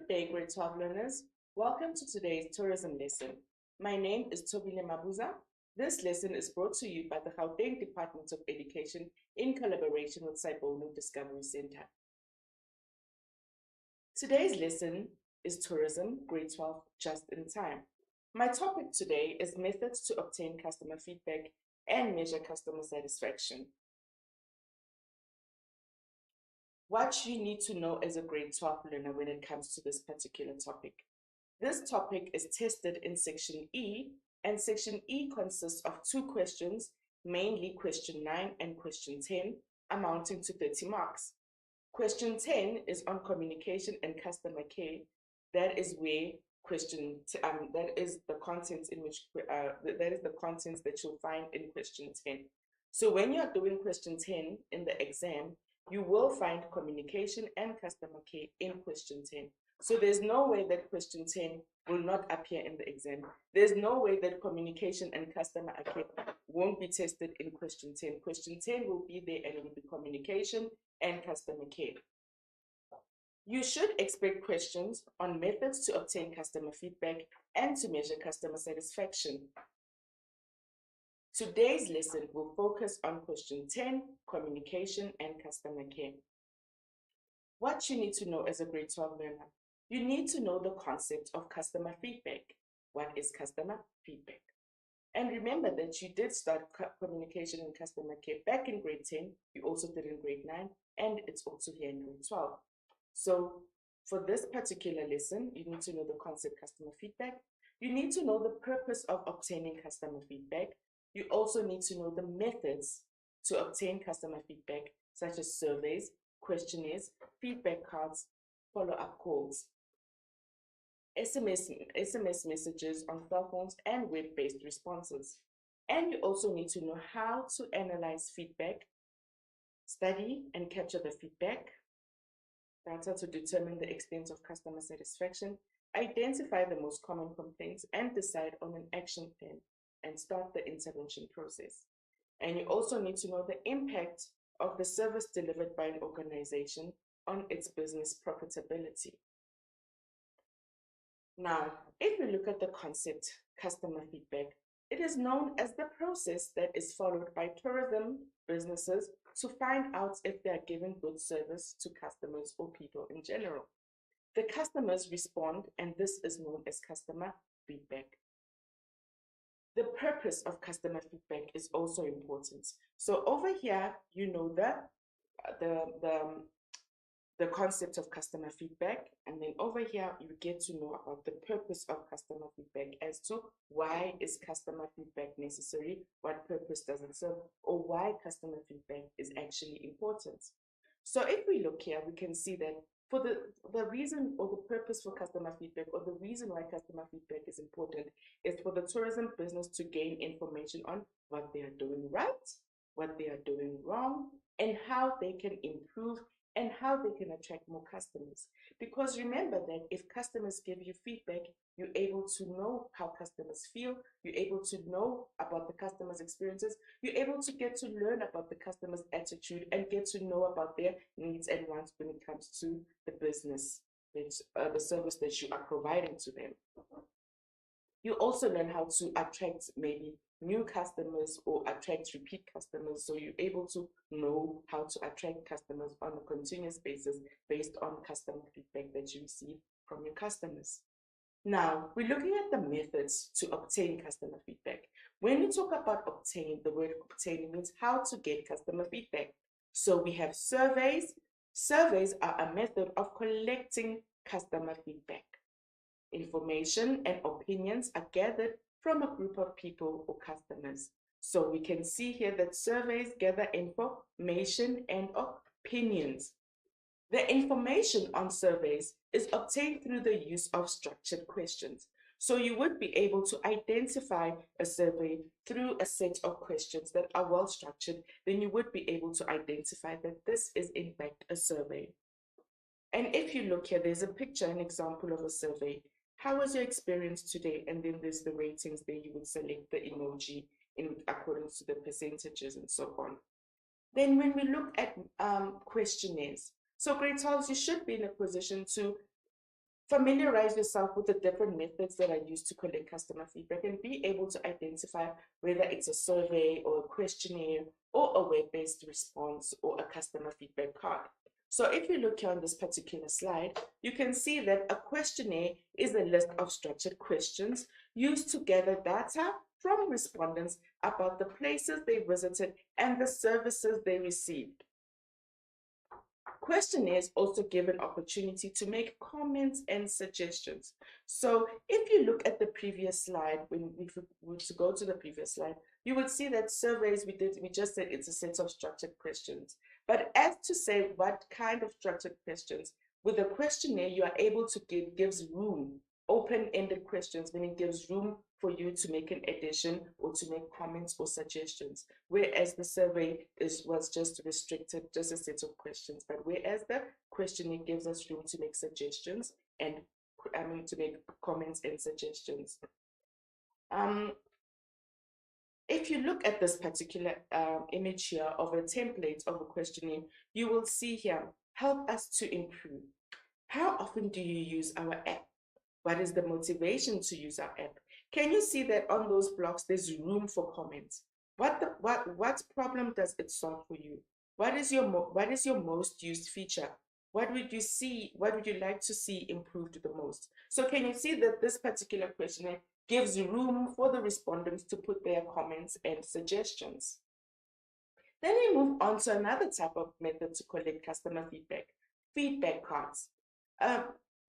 Good day, grade 12 learners. Welcome to today's tourism lesson. My name is Tobile Mabuza. This lesson is brought to you by the Gauteng Department of Education in collaboration with Saibono Discovery Center. Today's lesson is tourism, grade 12, just in time. My topic today is methods to obtain customer feedback and measure customer satisfaction. What you need to know as a grade 12 learner when it comes to this particular topic. This topic is tested in section E, and section E consists of two questions, mainly question 9 and question 10, amounting to 30 marks. Question 10 is on communication and customer care. That is where that is the contents that you'll find in question 10. So when you're doing question 10 in the exam, you will find communication and customer care in question 10. So there's no way that question 10 will not appear in the exam. There's no way that communication and customer care won't be tested in question 10. Question 10 will be there, and it will be communication and customer care. You should expect questions on methods to obtain customer feedback and to measure customer satisfaction. Today's lesson will focus on question 10, communication and customer care. What you need to know as a grade 12 learner. You need to know the concept of customer feedback. What is customer feedback? And remember that you did start communication and customer care back in grade 10. You also did in grade 9, and it's also here in grade 12. So for this particular lesson, you need to know the concept customer feedback. You need to know the purpose of obtaining customer feedback. You also need to know the methods to obtain customer feedback, such as surveys, questionnaires, feedback cards, follow-up calls, SMS messages on cell phones, and web-based responses. And you also need to know how to analyze feedback, study and capture the feedback, data to determine the extent of customer satisfaction, identify the most common complaints, and decide on an action plan and start the intervention process. And you also need to know the impact of the service delivered by an organization on its business profitability. Now, if we look at the concept customer feedback, it is known as the process that is followed by tourism businesses to find out if they are giving good service to customers or people in general. The customers respond, and this is known as customer feedback. The purpose of customer feedback is also important. So over here, you know the concept of customer feedback, and then over here you get to know about the purpose of customer feedback as to why is customer feedback necessary, what purpose does it serve, or why customer feedback is actually important. So if we look here, we can see that for the reason or the purpose for customer feedback, or the reason why customer feedback is important, is for the tourism business to gain information on what they are doing right, what they are doing wrong, and how they can improve and how they can attract more customers. Because remember that if customers give you feedback, you're able to know how customers feel, you're able to know about the customers' experiences, you're able to get to learn about the customer's attitude and get to know about their needs and wants when it comes to the business, the service that you are providing to them. You also learn how to attract maybe new customers or attract repeat customers. So you're able to know how to attract customers on a continuous basis based on customer feedback that you receive from your customers. Now, we're looking at the methods to obtain customer feedback. When we talk about obtain, the word obtain means how to get customer feedback. So we have surveys. Surveys are a method of collecting customer feedback. Information and opinions are gathered from a group of people or customers. So we can see here that surveys gather information and opinions. The information on surveys is obtained through the use of structured questions. So you would be able to identify a survey through a set of questions that are well structured. Then you would be able to identify that this is in fact a survey. And if you look here, there's a picture, an example of a survey. How was your experience today? And then there's the ratings. There you would select the emoji in accordance to the percentages and so on. Then when we look at questionnaires, so grade 12s, you should be in a position to Familiarize yourself with the different methods that are used to collect customer feedback and be able to identify whether it's a survey or a questionnaire or a web-based response or a customer feedback card. So if you look here on this particular slide, you can see that a questionnaire is a list of structured questions used to gather data from respondents about the places they visited and the services they received. Questionnaires also give an opportunity to make comments and suggestions. So if you look at the previous slide, when we were to go to the previous slide, you would see that surveys we just said it's a set of structured questions. But as to say what kind of structured questions, with a questionnaire, you are able to gives room, open-ended questions, meaning it gives room for you to make an addition or to make comments or suggestions. Whereas the survey was just restricted, just a set of questions. But whereas the questionnaire gives us room to make suggestions and to make comments and suggestions. If you look at this particular image here of a template of a questionnaire, you will see here, help us to improve. How often do you use our app? What is the motivation to use our app? Can you see that on those blocks, there's room for comments? What problem does it solve for you? What is your most used feature? What would you like to see improved the most? So can you see that this particular questionnaire gives room for the respondents to put their comments and suggestions? Then we move on to another type of method to collect customer feedback cards.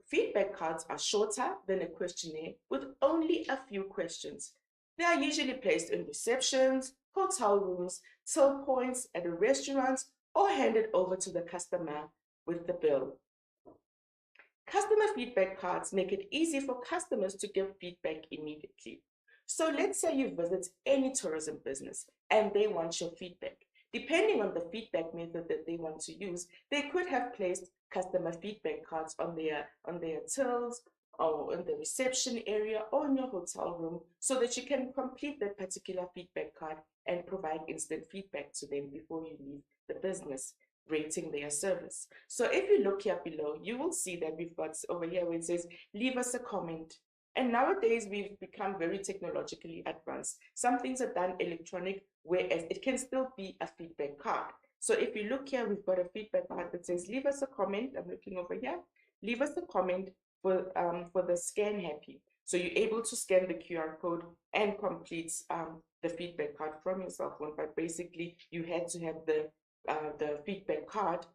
Feedback cards are shorter than a questionnaire with only a few questions. They are usually placed in receptions, hotel rooms, till points at a restaurant, or handed over to the customer with the bill. Customer feedback cards make it easy for customers to give feedback immediately. So let's say you visit any tourism business and they want your feedback. Depending on the feedback method that they want to use, they could have placed customer feedback cards on their tills or in the reception area or in your hotel room so that you can complete that particular feedback card and provide instant feedback to them before you leave the business, rating their service. So if you look here below, you will see that we've got over here where it says, leave us a comment. And nowadays we've become very technologically advanced. Some things are done electronic, whereas it can still be a feedback card. So if you look here, we've got a feedback card that says, leave us a comment. I'm looking over here. Leave us a comment for the Scan Happy. So you're able to scan the QR code and complete the feedback card from your cell phone. But basically, you had to have the feedback card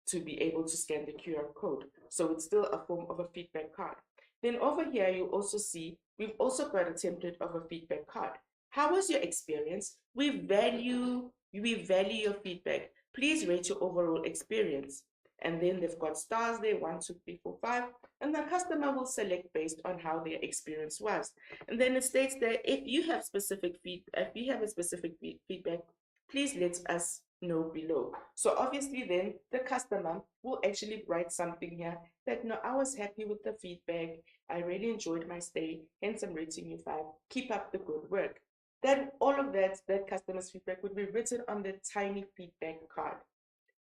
to be able to scan the QR code. So it's still a form of a feedback card. Then over here, you also see, we've also got a template of a feedback card. How was your experience? We value your feedback. Please rate your overall experience. And then they've got stars there, 1, 2, 3, 4, 5. And the customer will select based on how their experience was. And then it states that if you have specific feedback, please let us know below. So obviously then the customer will actually write something here that, no, I was happy with the feedback. I really enjoyed my stay, hence I'm rating you 5. Keep up the good work. Then all of that customer's feedback would be written on the tiny feedback card.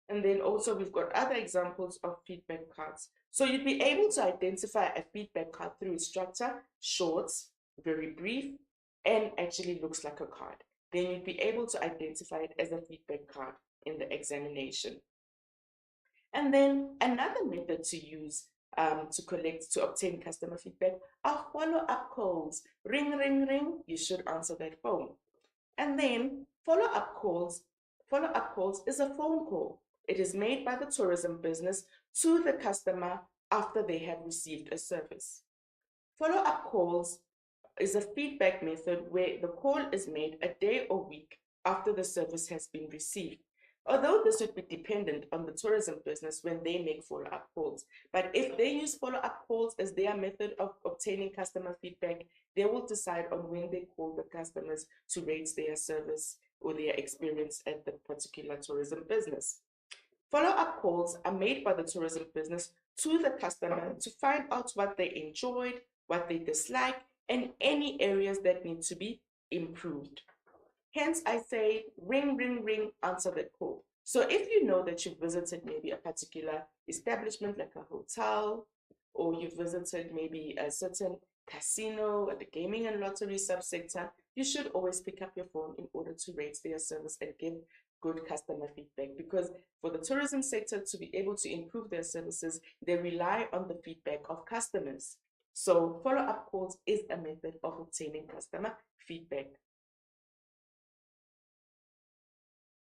And then also we've got other examples of feedback cards. So you'd be able to identify a feedback card through its structure, short, very brief, and actually looks like a card. Then you'd be able to identify it as a feedback card in the examination. And then another method to use to obtain customer feedback are follow-up calls. Ring, ring, ring, you should answer that phone. And then follow-up calls is a phone call. It is made by the tourism business to the customer after they have received a service. Follow-up calls is a feedback method where the call is made a day or week after the service has been received. Although this would be dependent on the tourism business when they make follow-up calls. But if they use follow-up calls as their method of obtaining customer feedback, they will decide on when they call the customers to rate their service or their experience at the particular tourism business. Follow-up calls are made by the tourism business to the customer to find out what they enjoyed, what they disliked, and any areas that need to be improved. Hence, I say ring, ring, ring, answer the call. So if you know that you visited maybe a particular establishment like a hotel or you visited maybe a certain casino, the gaming and lottery subsector, you should always pick up your phone in order to rate their service and give good customer feedback. Because for the tourism sector to be able to improve their services, they rely on the feedback of customers. So follow-up calls is a method of obtaining customer feedback.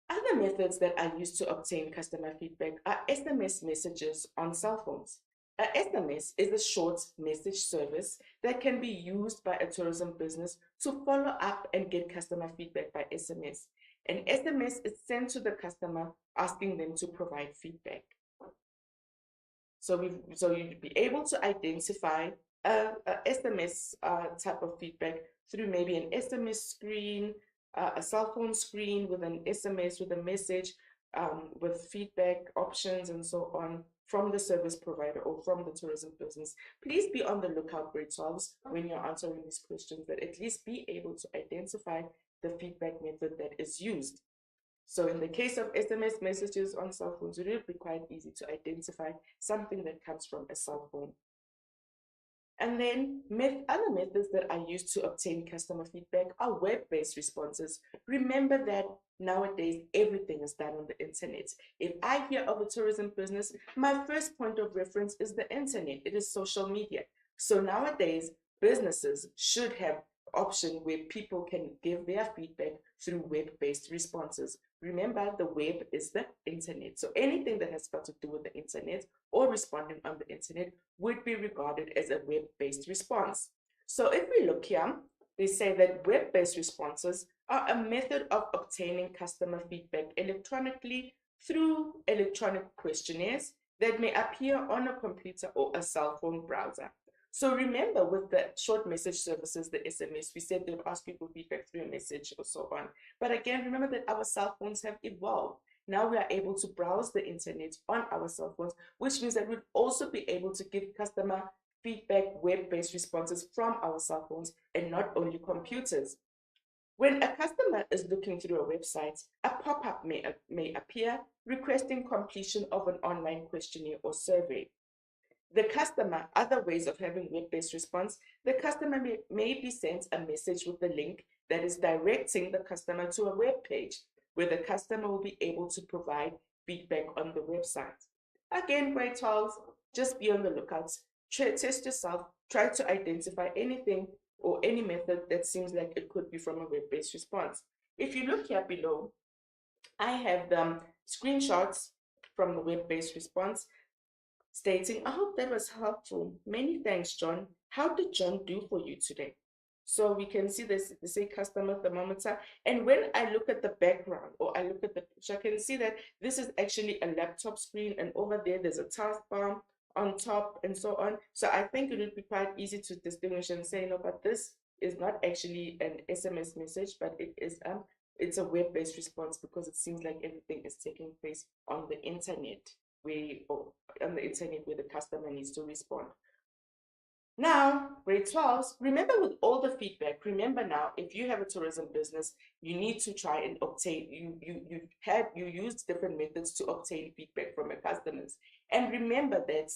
Other methods that are used to obtain customer feedback are SMS messages on cell phones. A SMS is a short message service that can be used by a tourism business to follow up and get customer feedback by SMS. An SMS is sent to the customer asking them to provide feedback. So you'd be able to identify a SMS type of feedback through maybe an SMS screen, a cell phone screen with an SMS with a message, with feedback options and so on from the service provider or from the tourism business. Please be on the lookout, grade 12s, when you're answering these questions, that at least be able to identify the feedback method that is used. So in the case of SMS messages on cell phones, it will be quite easy to identify something that comes from a cell phone. And then other methods that are used to obtain customer feedback are web-based responses. Remember that nowadays everything is done on the internet. If I hear of a tourism business, my first point of reference is the internet. It is social media. So nowadays, businesses should have option where people can give their feedback through web-based responses. Remember, the web is the internet. So anything that has got to do with the internet or responding on the internet would be regarded as a web-based response. So if we look here, they say that web-based responses are a method of obtaining customer feedback electronically through electronic questionnaires that may appear on a computer or a cell phone browser. So remember, with the short message services, the SMS, we said they'd ask people feedback through a message or so on. But again, remember that our cell phones have evolved. Now we are able to browse the internet on our cell phones, which means that we'd also be able to give customer feedback web-based responses from our cell phones and not only computers. When a customer is looking through a website, a pop-up may appear requesting completion of an online questionnaire or survey. The customer, other ways of having web-based response, the customer may be sent a message with a link that is directing the customer to a web page where the customer will be able to provide feedback on the website. Again, grade 12, just be on the lookout. Test yourself, try to identify anything or any method that seems like it could be from a web-based response. If you look here below, I have the screenshots from the web-based response stating, I hope that was helpful. Many thanks, John. How did John do for you today? So we can see this, they say customer thermometer. And when I look at the background or I look at the picture, I can see that this is actually a laptop screen, and over there, there's a taskbar on top and so on. So I think it would be quite easy to distinguish and say, no, but this is not actually an SMS message, but it's a web-based response because it seems like everything is taking place on the internet on the internet where the customer needs to respond. Now, grade 12s, remember with all the feedback, remember now, if you have a tourism business, you need to try and obtain, you use different methods to obtain feedback from your customers. And remember that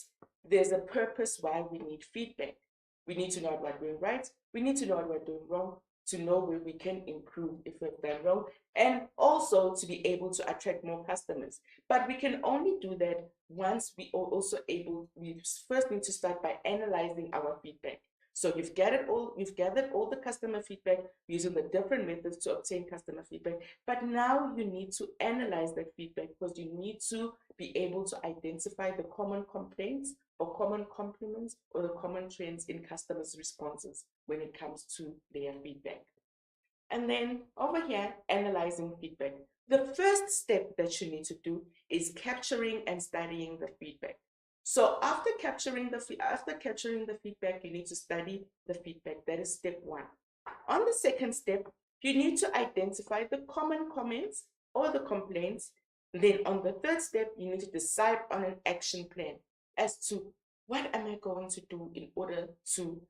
there's a purpose why we need feedback. We need to know what we're doing right. We need to know what we're doing wrong, to know where we can improve if we've done wrong, and also to be able to attract more customers. But we can only do that once we first need to start by analyzing our feedback. So you've gathered all the customer feedback using the different methods to obtain customer feedback, but now you need to analyze that feedback because you need to be able to identify the common complaints or common compliments or the common trends in customers' responses when it comes to their feedback. And then over here, analyzing feedback. The first step that you need to do is capturing and studying the feedback. So after capturing the feedback, you need to study the feedback. That is step one. On the second step, you need to identify the common comments or the complaints. Then on the third step, you need to decide on an action plan as to what am I going to do in order to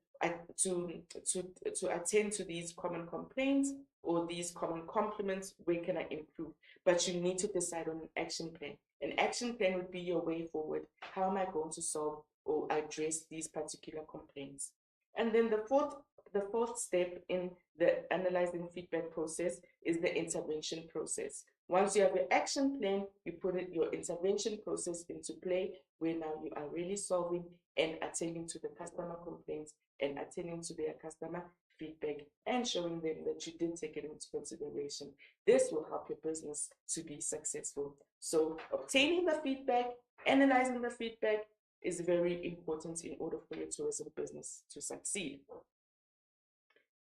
attend to these common complaints or these common compliments. Where can I improve? But you need to decide on an action plan. An action plan would be your way forward. How am I going to solve or address these particular complaints. And then the fourth step in the analyzing feedback process is the intervention process. Once you have your action plan, you put your intervention process into play, where now you are really solving and attending to the customer complaints and attending to their customer feedback and showing them that you did take it into consideration. This will help your business to be successful. So obtaining the feedback, analyzing the feedback is very important in order for your tourism business to succeed.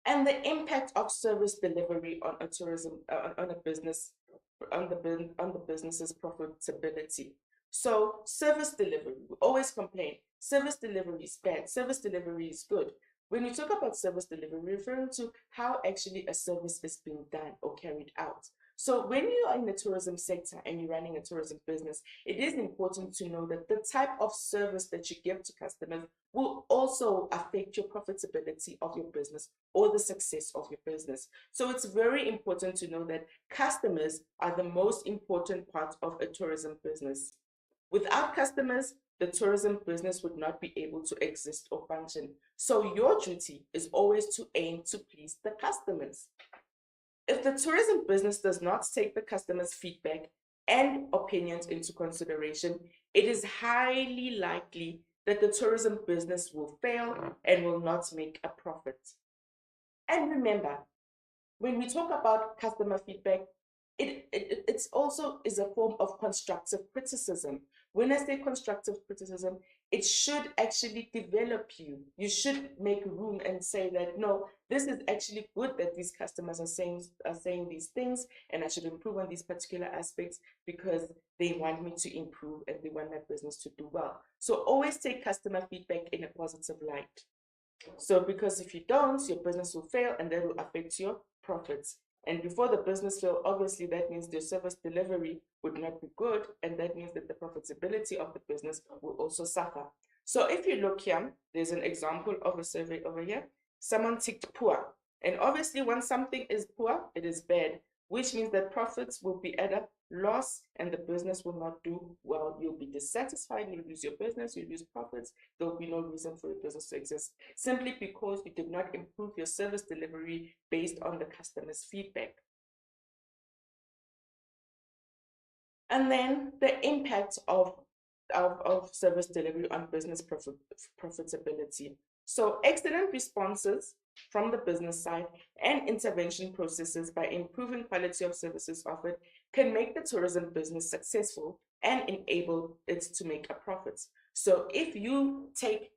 And the impact of service delivery on a tourism on a business on the business's profitability. So service delivery, we always complain service delivery is bad, service delivery is good. When we talk about service delivery, we're referring to how actually a service is being done or carried out. So when you are in the tourism sector and you're running a tourism business, it is important to know that the type of service that you give to customers will also affect your profitability of your business or the success of your business. So it's very important to know that customers are the most important part of a tourism business. Without customers, the tourism business would not be able to exist or function. So your duty is always to aim to please the customers. If the tourism business does not take the customer's feedback and opinions into consideration, it is highly likely that the tourism business will fail and will not make a profit. And remember, when we talk about customer feedback, it's also is a form of constructive criticism. When I say constructive criticism, it should actually develop you. You should make room and say that, no, this is actually good that these customers are saying these things, and I should improve on these particular aspects because they want me to improve and they want my business to do well. So always take customer feedback in a positive light. So because if you don't, your business will fail and that will affect your profits. And before the business fail, obviously that means the service delivery would not be good, and that means that the profitability of the business will also suffer. So if you look here, there's an example of a survey over here. Someone ticked poor, and obviously when something is poor, it is bad, which means that profits will be at a loss and the business will not do well. You'll be dissatisfied, you'll lose your business, you'll lose profits. There will be no reason for your business to exist, simply because you did not improve your service delivery based on the customer's feedback. And then the impact of service delivery on business profitability. So excellent responses from the business side and intervention processes by improving quality of services offered can make the tourism business successful and enable it to make a profit. So if you take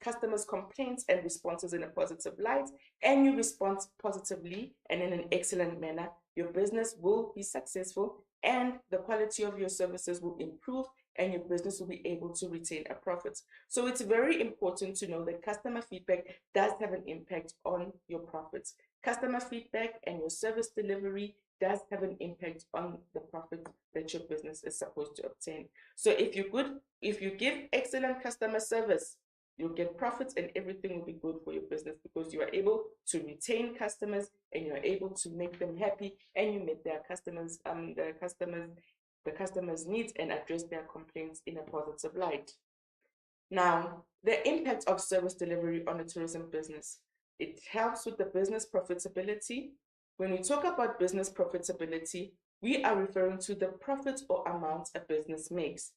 customers' complaints and responses in a positive light, and you respond positively and in an excellent manner, your business will be successful and the quality of your services will improve and your business will be able to retain a profit. So it's very important to know that customer feedback does have an impact on your profits. Customer feedback and your service delivery does have an impact on the profit that your business is supposed to obtain. So if you give excellent customer service, you'll get profits and everything will be good for your business because you are able to retain customers and you're able to make them happy and you meet their customers, the customers' needs and address their complaints in a positive light. Now, the impact of service delivery on a tourism business. It helps with the business profitability. When we talk about business profitability, we are referring to the profit or amount a business makes.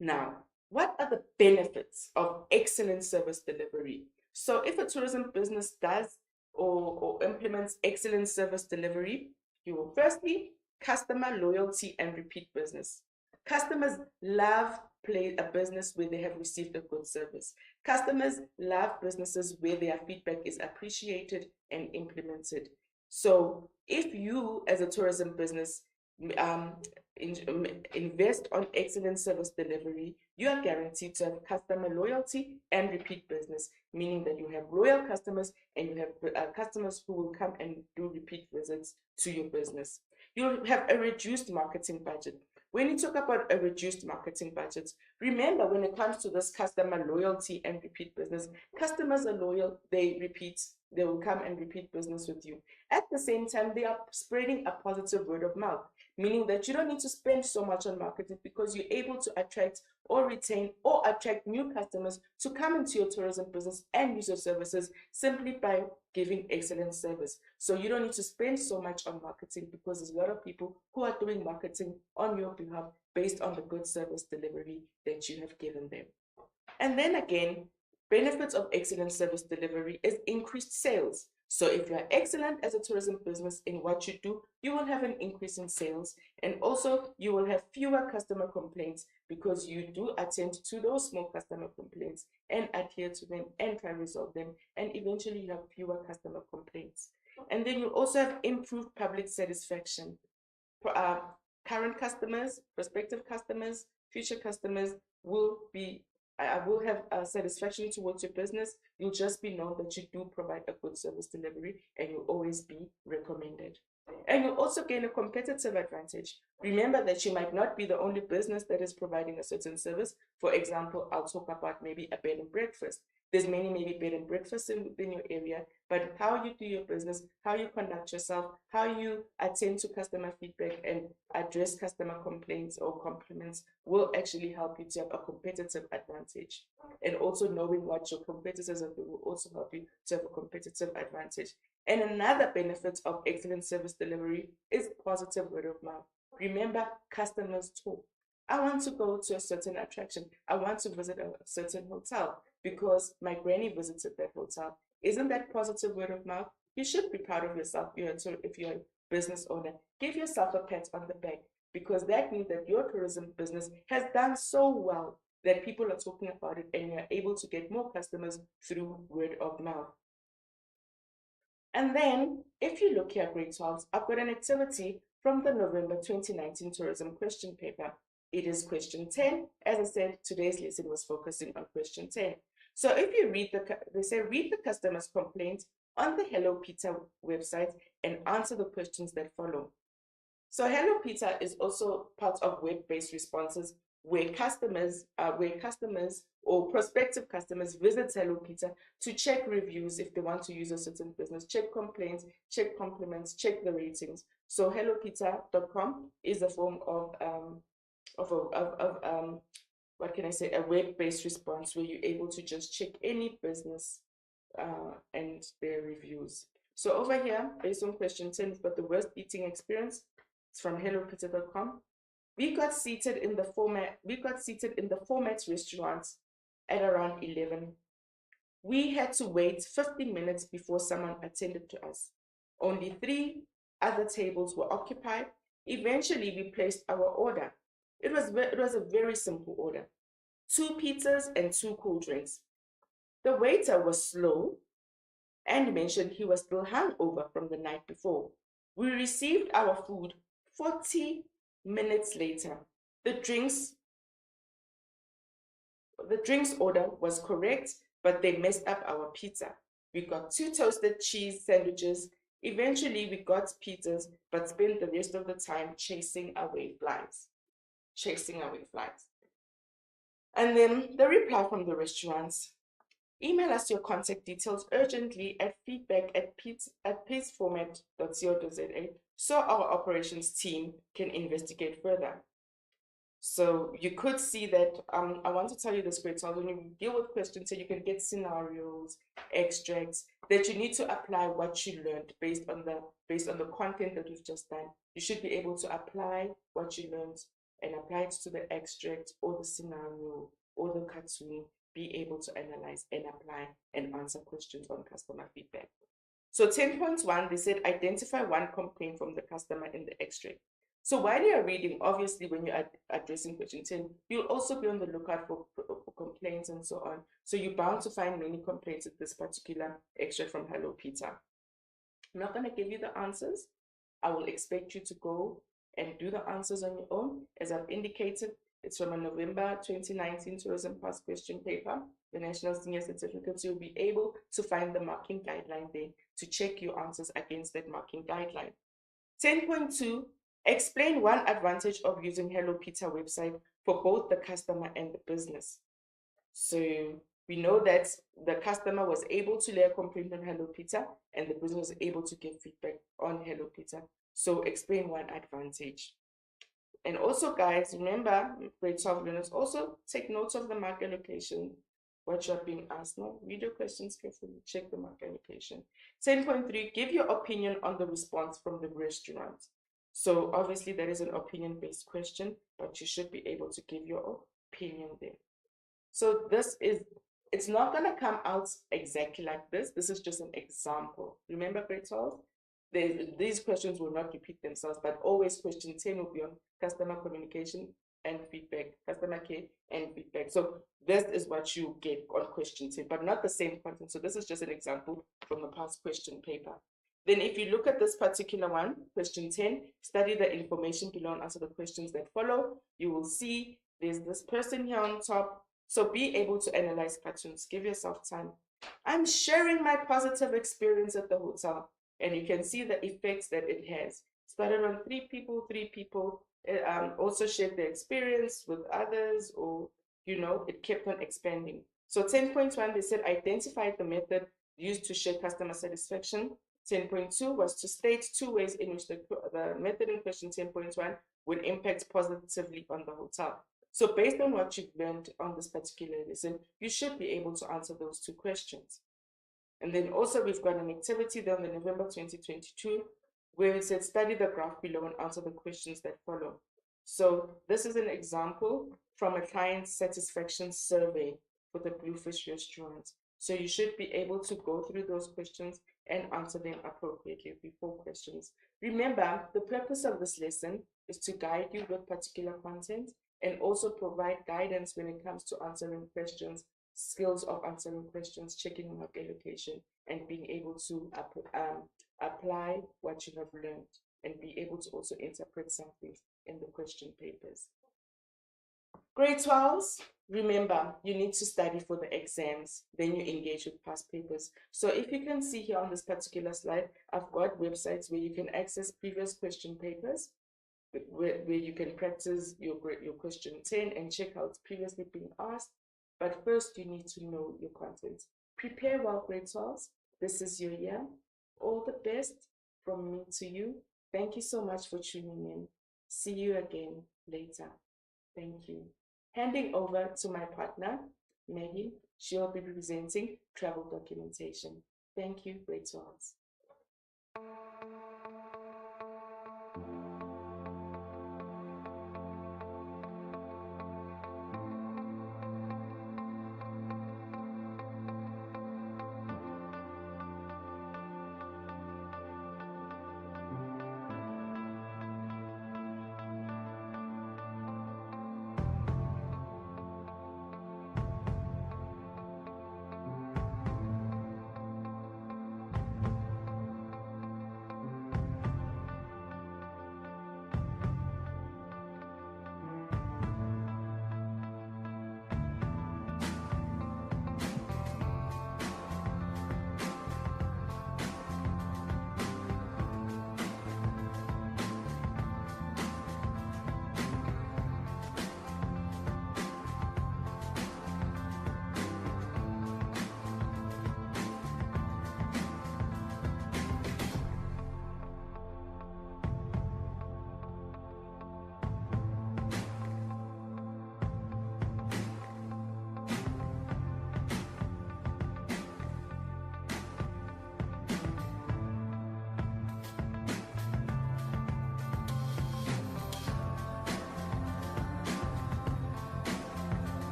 Now, what are the benefits of excellent service delivery? So if a tourism business does or implements excellent service delivery, you will firstly, customer loyalty and repeat business. Customers love a business where they have received a good service. Customers love businesses where their feedback is appreciated and implemented. So if you as a tourism business invest on excellent service delivery, you are guaranteed to have customer loyalty and repeat business, meaning that you have loyal customers and you have customers who will come and do repeat visits to your business. You'll have a reduced marketing budget. When you talk about a reduced marketing budget, remember when it comes to this customer loyalty and repeat business, customers are loyal, they will come and repeat business with you. At the same time, they are spreading a positive word of mouth. meaning that you don't need to spend so much on marketing because you're able to attract or retain or attract new customers to come into your tourism business and use your services simply by giving excellent service. So you don't need to spend so much on marketing because there's a lot of people who are doing marketing on your behalf based on the good service delivery that you have given them. And then again, benefits of excellent service delivery is increased sales. So if you are excellent as a tourism business in what you do, you will have an increase in sales, and also you will have fewer customer complaints because you do attend to those small customer complaints and adhere to them and try to resolve them, and eventually you have fewer customer complaints. And then you also have improved public satisfaction. Uh, Current customers, prospective customers, future customers will be I will have satisfaction towards your business. You'll just be known that you do provide a good service delivery and you'll always be recommended. And you'll also gain a competitive advantage. Remember that you might not be the only business that is providing a certain service. For example, I'll talk about maybe a bed and breakfast. There's many maybe bed and breakfasts within your area, but how you do your business, how you conduct yourself, how you attend to customer feedback and address customer complaints or compliments will actually help you to have a competitive advantage. And also knowing what your competitors are doing will also help you to have a competitive advantage. And another benefit of excellent service delivery is positive word of mouth. Remember, customers talk. I want to go to a certain attraction. I want to visit a certain hotel because my granny visited that hotel. Isn't that positive word of mouth? You should be proud of yourself if you're a business owner. Give yourself a pat on the back because that means that your tourism business has done so well that people are talking about it and you're able to get more customers through word of mouth. And then, if you look here, grade 12, I've got an activity from the November 2019 tourism question paper. It is question 10. As I said, today's lesson was focusing on question 10. So if you read they say read the customer's complaint on the Hello Peter website and answer the questions that follow. So Hello Peter is also part of web-based responses where customers or prospective customers visit Hello Peter to check reviews if they want to use a certain business, check complaints, check compliments, check the ratings. So hellopeter.com is a form of what can I say, a web-based response where you're able to just check any business and their reviews. So over here, based on question 10, we've got the worst eating experience. It's from hellopeter.com. We got seated in the format restaurants at around 11. We had to wait 15 minutes before someone attended to us. Only 3 other tables were occupied. Eventually, we placed our order. It was a very simple order. 2 pizzas and 2 cool drinks. The waiter was slow and mentioned he was still hungover from the night before. We received our food 40 minutes later. The drinks order was correct, but they messed up our pizza. We got 2 toasted cheese sandwiches. Eventually, we got pizzas, but spent the rest of the time chasing away flies. And then the reply from the restaurants. Email us your contact details urgently at feedback@peaceformat.co.za so our operations team can investigate further. So you could see that I want to tell you this, grade 12, when you deal with questions, so you can get scenarios, extracts, that you need to apply what you learned based on the content that we've just done. You should be able to apply what you learned and apply it to the extract or the scenario or the cartoon, be able to analyze and apply and answer questions on customer feedback. So 10.1, they said identify one complaint from the customer in the extract. So while you're reading, obviously when you're addressing question 10, you'll also be on the lookout for complaints and so on. So you're bound to find many complaints in this particular extract from Hello Peter. I'm not going to give you the answers. I will expect you to go and do the answers on your own. As I've indicated, it's from a November 2019 Tourism Past question paper, the National Senior Certificate. So you'll be able to find the marking guideline there to check your answers against that marking guideline. 10.2, explain one advantage of using Hello Peter website for both the customer and the business. So we know that the customer was able to lay a complaint on Hello Peter and the business was able to give feedback on Hello Peter. So explain one advantage. And also, guys, remember, grade 12 learners, also take notes of the mark allocation, what you're being asked. No, read your questions carefully, check the mark allocation. 10.3, give your opinion on the response from the restaurant. So obviously that is an opinion-based question, but you should be able to give your opinion there. So it's not going to come out exactly like this. This is just an example. Remember grade 12? These questions will not repeat themselves, but always question 10 will be on customer communication and feedback, customer care and feedback. So this is what you get on question 10, but not the same content. So this is just an example from the past question paper. Then if you look at this particular one, question 10, study the information below and answer the questions that follow. You will see there's this person here on top. So be able to analyze patterns. Give yourself time. I'm sharing my positive experience at the hotel, and you can see the effects that it has. Started on 3 people, 3 people. Also shared the experience with others, or it kept on expanding. So 10.1, they said identify the method used to share customer satisfaction. 10.2 was to state 2 ways in which the method in question 10.1 would impact positively on the hotel. So based on what you've learned on this particular lesson, you should be able to answer those 2 questions. And then also we've got an activity there on the November 2022 where it said study the graph below and answer the questions that follow. So this is an example from a client satisfaction survey for the Bluefish restaurant. So you should be able to go through those questions and answer them appropriately before questions. Remember, the purpose of this lesson is to guide you with particular content and also provide guidance when it comes to answering questions, skills of answering questions, checking mark allocation, and being able to apply what you have learned and be able to also interpret something in the question papers. Grade 12s, remember, you need to study for the exams, then you engage with past papers. So if you can see here on this particular slide, I've got websites where you can access previous question papers, where you can practice your question 10 and check how it's previously been asked. But first, you need to know your content. Prepare well, grade 12s. This is your year. All the best from me to you. Thank you so much for tuning in. See you again later. Thank you. Handing over to my partner, Maggie. She will be presenting travel documentation. Thank you, grade 12s.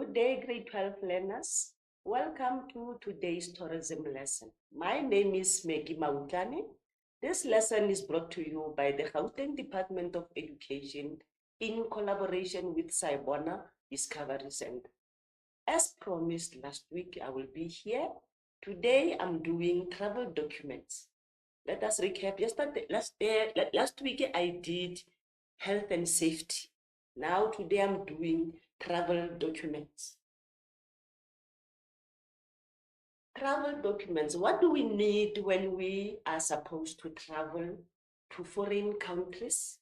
Good day, grade 12 learners. Welcome to today's tourism lesson. My name is Maggie Mautane. This lesson is brought to you by the Gauteng Department of Education in collaboration with Sibona Discovery Center. As promised last week, I will be here. Today, I'm doing travel documents. Let us recap. Last week, I did health and safety. Now, today, I'm doing travel documents. Travel documents. What do we need when we are supposed to travel to foreign countries?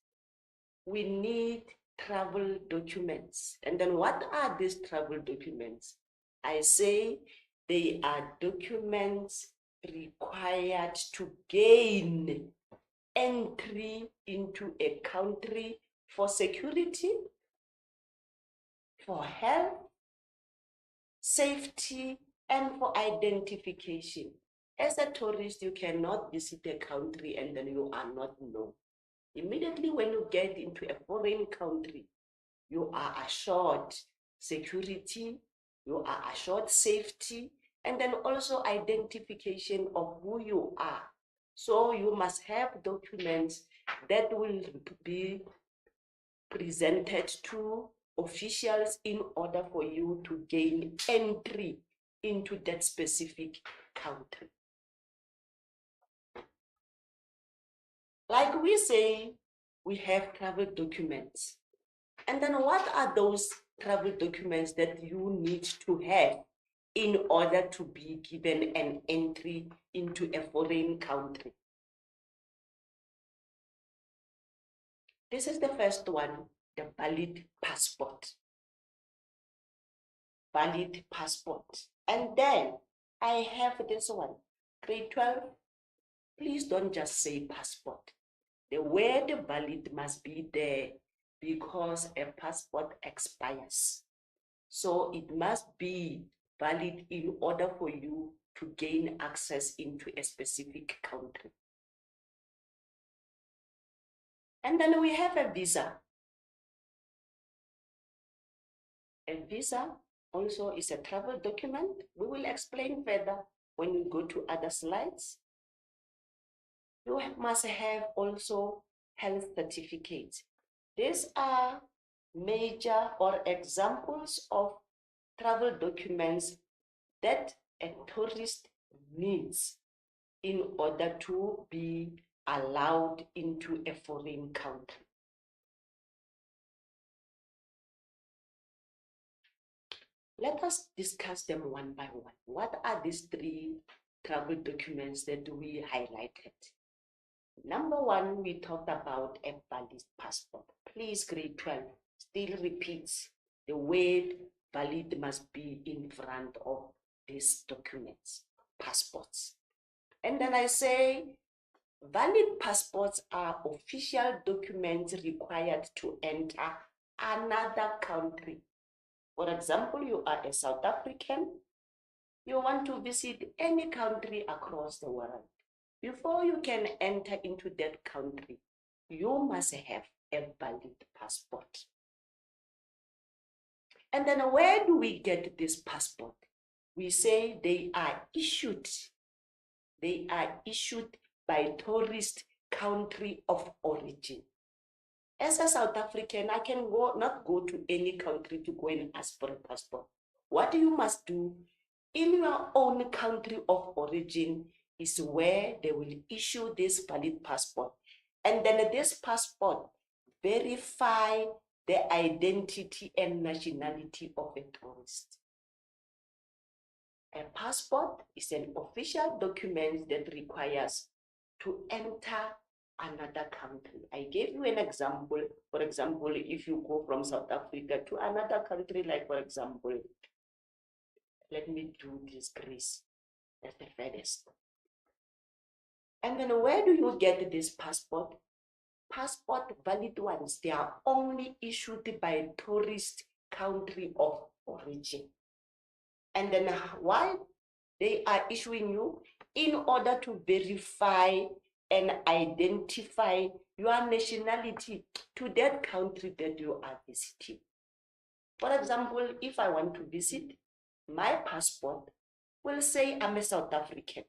We need travel documents. And then what are these travel documents? I say they are documents required to gain entry into a country for security, for health, safety, and for identification. As a tourist, you cannot visit a country and then you are not known. Immediately when you get into a foreign country, you are assured security, you are assured safety, and then also identification of who you are. So you must have documents that will be presented to officials in order for you to gain entry into that specific country. Like we say, we have travel documents. And then what are those travel documents that you need to have in order to be given an entry into a foreign country? This is the first one, the valid passport. Valid passport. And then I have this one, grade 12. Please don't just say passport. The word valid must be there because a passport expires. So it must be valid in order for you to gain access into a specific country. And then we have a visa. A visa also is a travel document. We will explain further when we go to other slides. You must have also health certificates. These are major or examples of travel documents that a tourist needs in order to be allowed into a foreign country. Let us discuss them one by one. What are these three travel documents that we highlighted? Number one, we talked about a valid passport. Please, grade 12, still repeats the word valid must be in front of these documents, passports. And then I say, valid passports are official documents required to enter another country. For example, you are a South African, you want to visit any country across the world. Before you can enter into that country, you must have a valid passport. And then where do we get this passport? We say they are issued. They are issued by tourist country of origin. As a South African, I can not go to any country to go and ask for a passport. What you must do in your own country of origin is where they will issue this valid passport. And then this passport verify the identity and nationality of a tourist. A passport is an official document that requires to enter another country. I gave you an example. For example, if you go from South Africa to another country, like for example, let me do this, Greece. That's the furthest. And then where do you get this passport? Passport valid ones, they are only issued by tourist country of origin. And then why they are issuing you? In order to verify and identify your nationality to that country that you are visiting. For example, if I want to visit, my passport will say I'm a South African.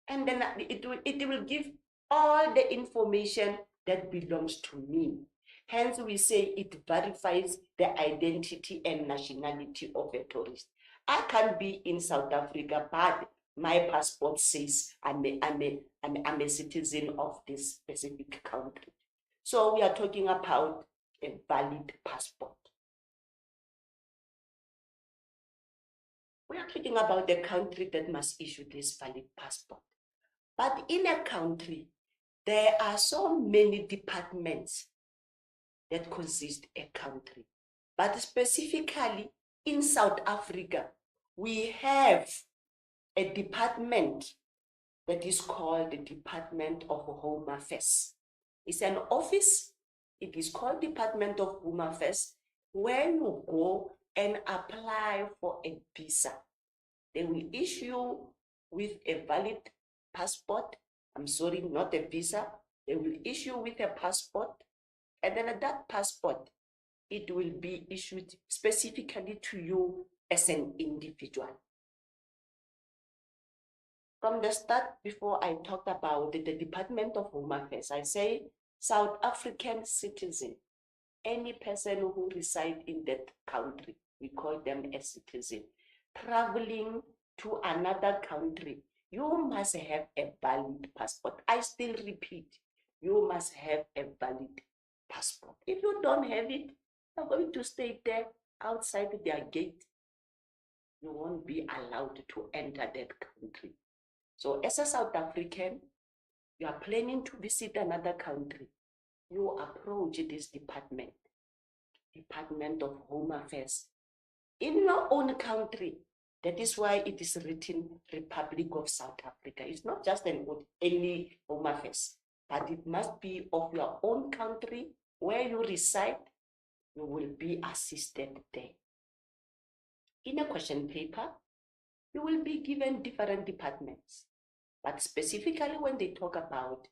And then it will give all the information that belongs to me. Hence, we say it verifies the identity and nationality of a tourist. I can't be in South Africa, but my passport says I'm a citizen of this specific country. So we are talking about a valid passport. We are talking about the country that must issue this valid passport. But in a country, there are so many departments that consist a country. But specifically in South Africa, we have a department that is called the Department of Home Affairs. It's an office. It is called Department of Home Affairs, where you go and apply for a visa. They will issue with a valid passport. I'm sorry, not a visa. They will issue with a passport, and then that passport, it will be issued specifically to you as an individual. From the start, before I talked about the Department of Home Affairs, I say South African citizen, any person who resides in that country, we call them a citizen. Traveling to another country, you must have a valid passport. I still repeat, you must have a valid passport. If you don't have it, you're going to stay there outside their gate. You won't be allowed to enter that country. So as a South African, you are planning to visit another country, you approach this department, Department of Home Affairs, in your own country. That is why it is written Republic of South Africa. It's not just any Home Affairs, but it must be of your own country where you reside. You will be assisted there. In a question paper, you will be given different departments, but specifically when they talk about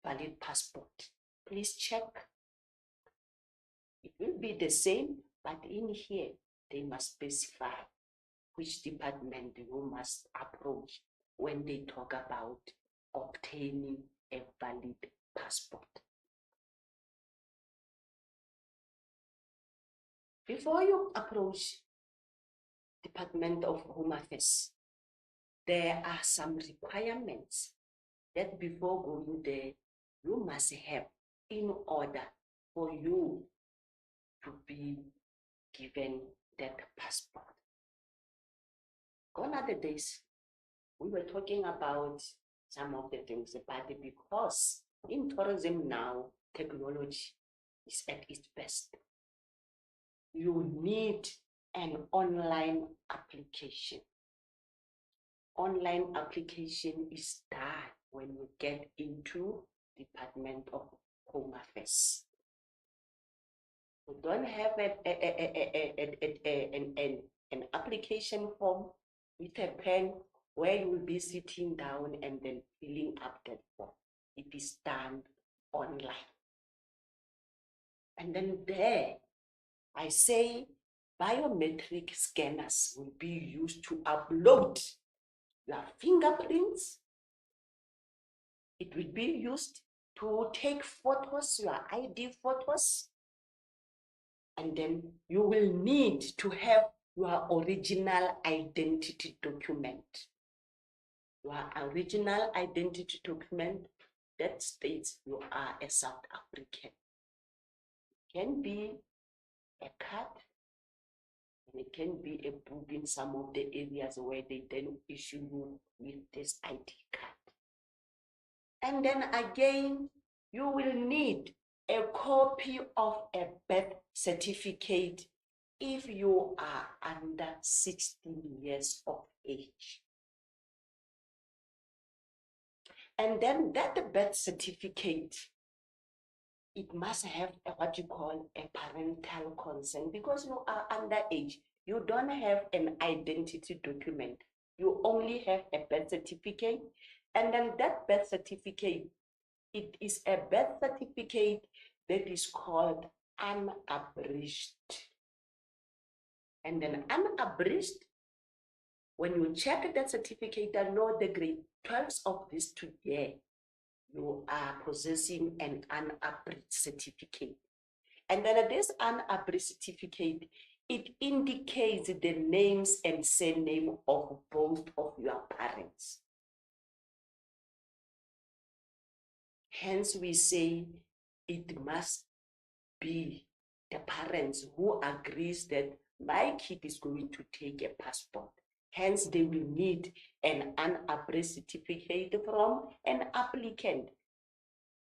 valid passport, please check. It will be the same, but in here, they must specify which department you must approach when they talk about obtaining a valid passport. Before you approach Department of Home Affairs, there are some requirements that before going there, you must have in order for you to be given that passport. Gone are the days we were talking about some of the things, but because in tourism now, technology is at its best. You need an online application. Online application is done when you get into Department of Home Affairs. You don't have an application form with a pen where you will be sitting down and then filling up that form. It is done online. And then there, I say biometric scanners will be used to upload your fingerprints. It will be used to take photos, your ID photos. And then you will need to have your original identity document. Your original identity document that states you are a South African. It can be a card, and it can be a book in some of the areas where they then issue you with this ID card. And then again, you will need a copy of a birth certificate if you are under 16 years of age. And then that birth certificate, it must have what you call a parental consent, because you are underage. You don't have an identity document. You only have a birth certificate. And then that birth certificate, it is a birth certificate that is called unabridged. And then unabridged, when you check that certificate and know the grade 12s of this today, you are possessing an unabridged certificate. And then this unabridged certificate, it indicates the names and surname of both of your parents. Hence, we say it must be the parents who agrees that my kid is going to take a passport. Hence, they will need an unabridged certificate from an applicant.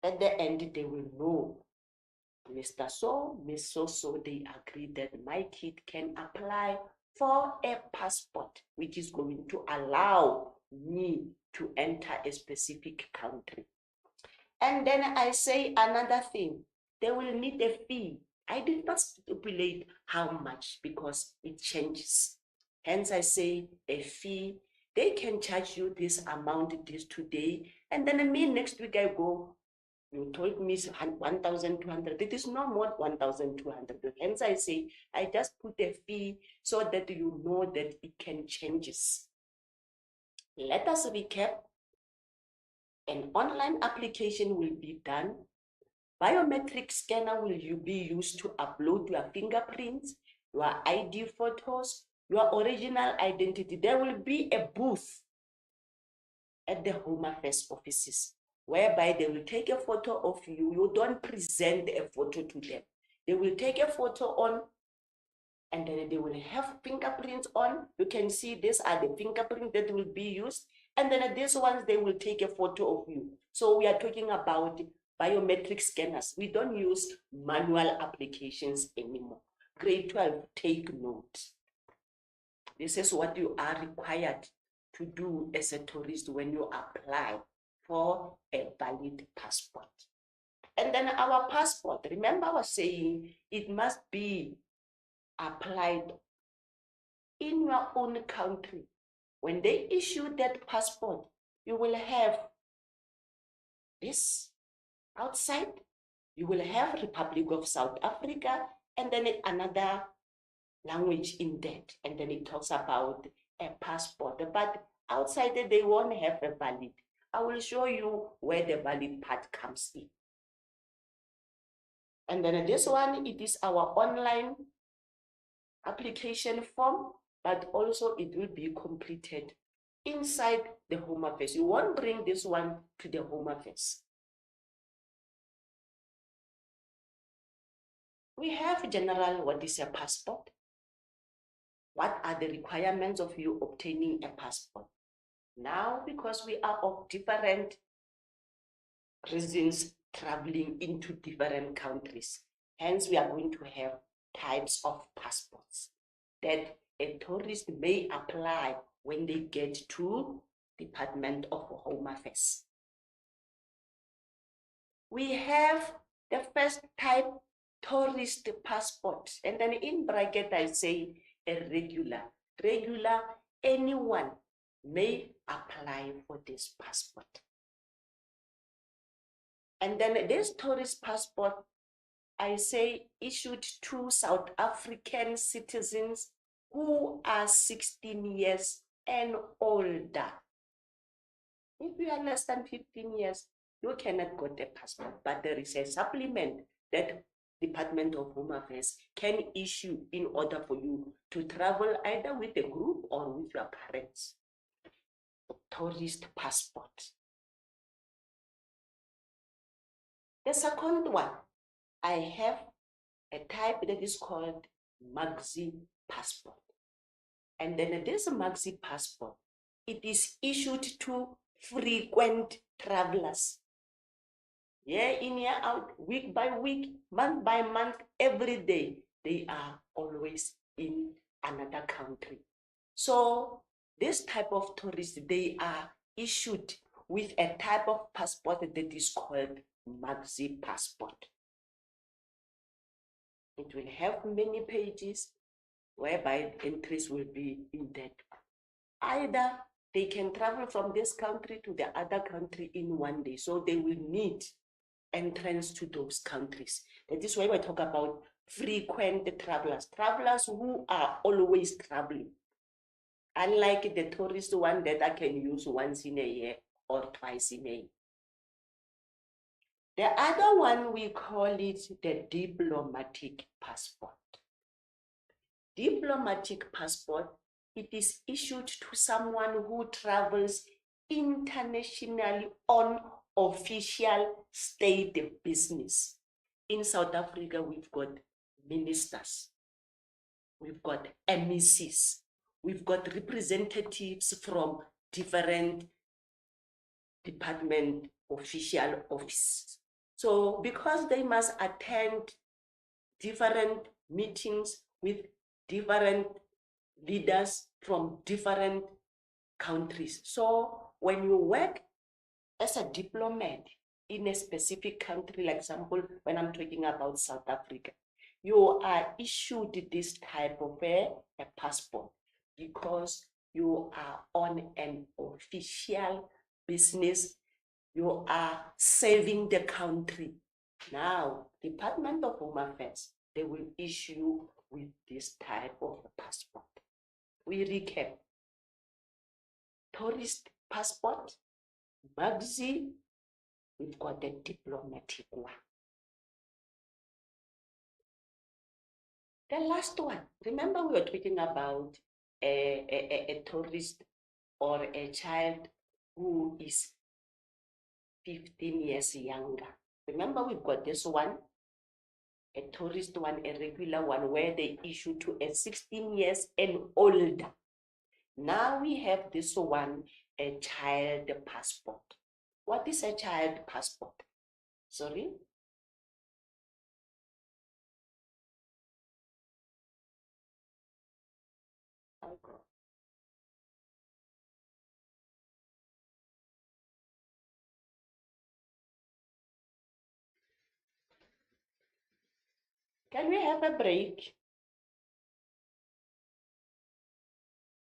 At the end, they will know, Mr. So, Miss So, they agree that my kid can apply for a passport, which is going to allow me to enter a specific country. And then I say another thing, they will need a fee. I did not stipulate how much because it changes. Hence, I say a fee. They can charge you this amount this today, and then me next week I go, you told me 1,200. It is no more 1,200. Hence, I say I just put a fee so that you know that it can changes. Let us recap. An online application will be done. Biometric scanner will be used to upload your fingerprints, your ID photos, your original identity. There will be a booth at the Home Affairs offices whereby they will take a photo of you. You don't present a photo to them. They will take a photo on, and then they will have fingerprints on. You can see these are the fingerprints that will be used. And then these ones, they will take a photo of you. So we are talking about biometric scanners. We don't use manual applications anymore. Grade 12, take note. This is what you are required to do as a tourist when you apply for a valid passport. And then our passport, remember I was saying it must be applied in your own country. When they issue that passport, you will have this outside, you will have Republic of South Africa, and then another language in that, and then it talks about a passport, but outside that they won't have a valid. I will show you where the valid part comes in. And then this one, it is our online application form, but also it will be completed inside the Home Affairs. You won't bring this one to the Home Affairs. We have general, what is a passport? What are the requirements of you obtaining a passport? Now, because we are of different reasons traveling into different countries, hence we are going to have types of passports that a tourist may apply when they get to Department of Home Affairs. We have the first type, tourist passport, and then in bracket I say a regular. Regular, anyone may apply for this passport. And then this tourist passport, I say issued to South African citizens who are 16 years and older. If you are less than 15 years, you cannot get a passport, but there is a supplement that Department of Home Affairs can issue in order for you to travel either with a group or with your parents. Tourist passport. The second one, I have a type that is called Maxi passport. And then this Maxi passport, it is issued to frequent travelers. Year in, year out, week by week, month by month, every day, they are always in another country. So this type of tourists, they are issued with a type of passport that is called Maxi passport. It will have many pages whereby entries will be in that. Either they can travel from this country to the other country in one day, so they will need entrance to those countries. That is why we talk about frequent travelers, travelers who are always traveling. Unlike the tourist one that I can use once in a year or twice in a year. The other one, we call it the diplomatic passport. Diplomatic passport, it is issued to someone who travels internationally on official state business. In South Africa, we've got ministers, we've got MECs, we've got representatives from different department official offices. So because they must attend different meetings with different leaders from different countries. So when you work as a diplomat in a specific country, like example, when I'm talking about South Africa, you are issued this type of a passport because you are on an official business. You are serving the country. Now, Department of Home Affairs, they will issue with this type of passport. We recap. Tourist passport, Magzi, we've got the diplomatic one. The last one, remember we were talking about a tourist or a child who is 15 years younger. Remember we've got this one, a tourist one, a regular one, where they issue to a 16 years and older. Now we have this one, a child passport. What is a child passport? Sorry? Okay. Can we have a break?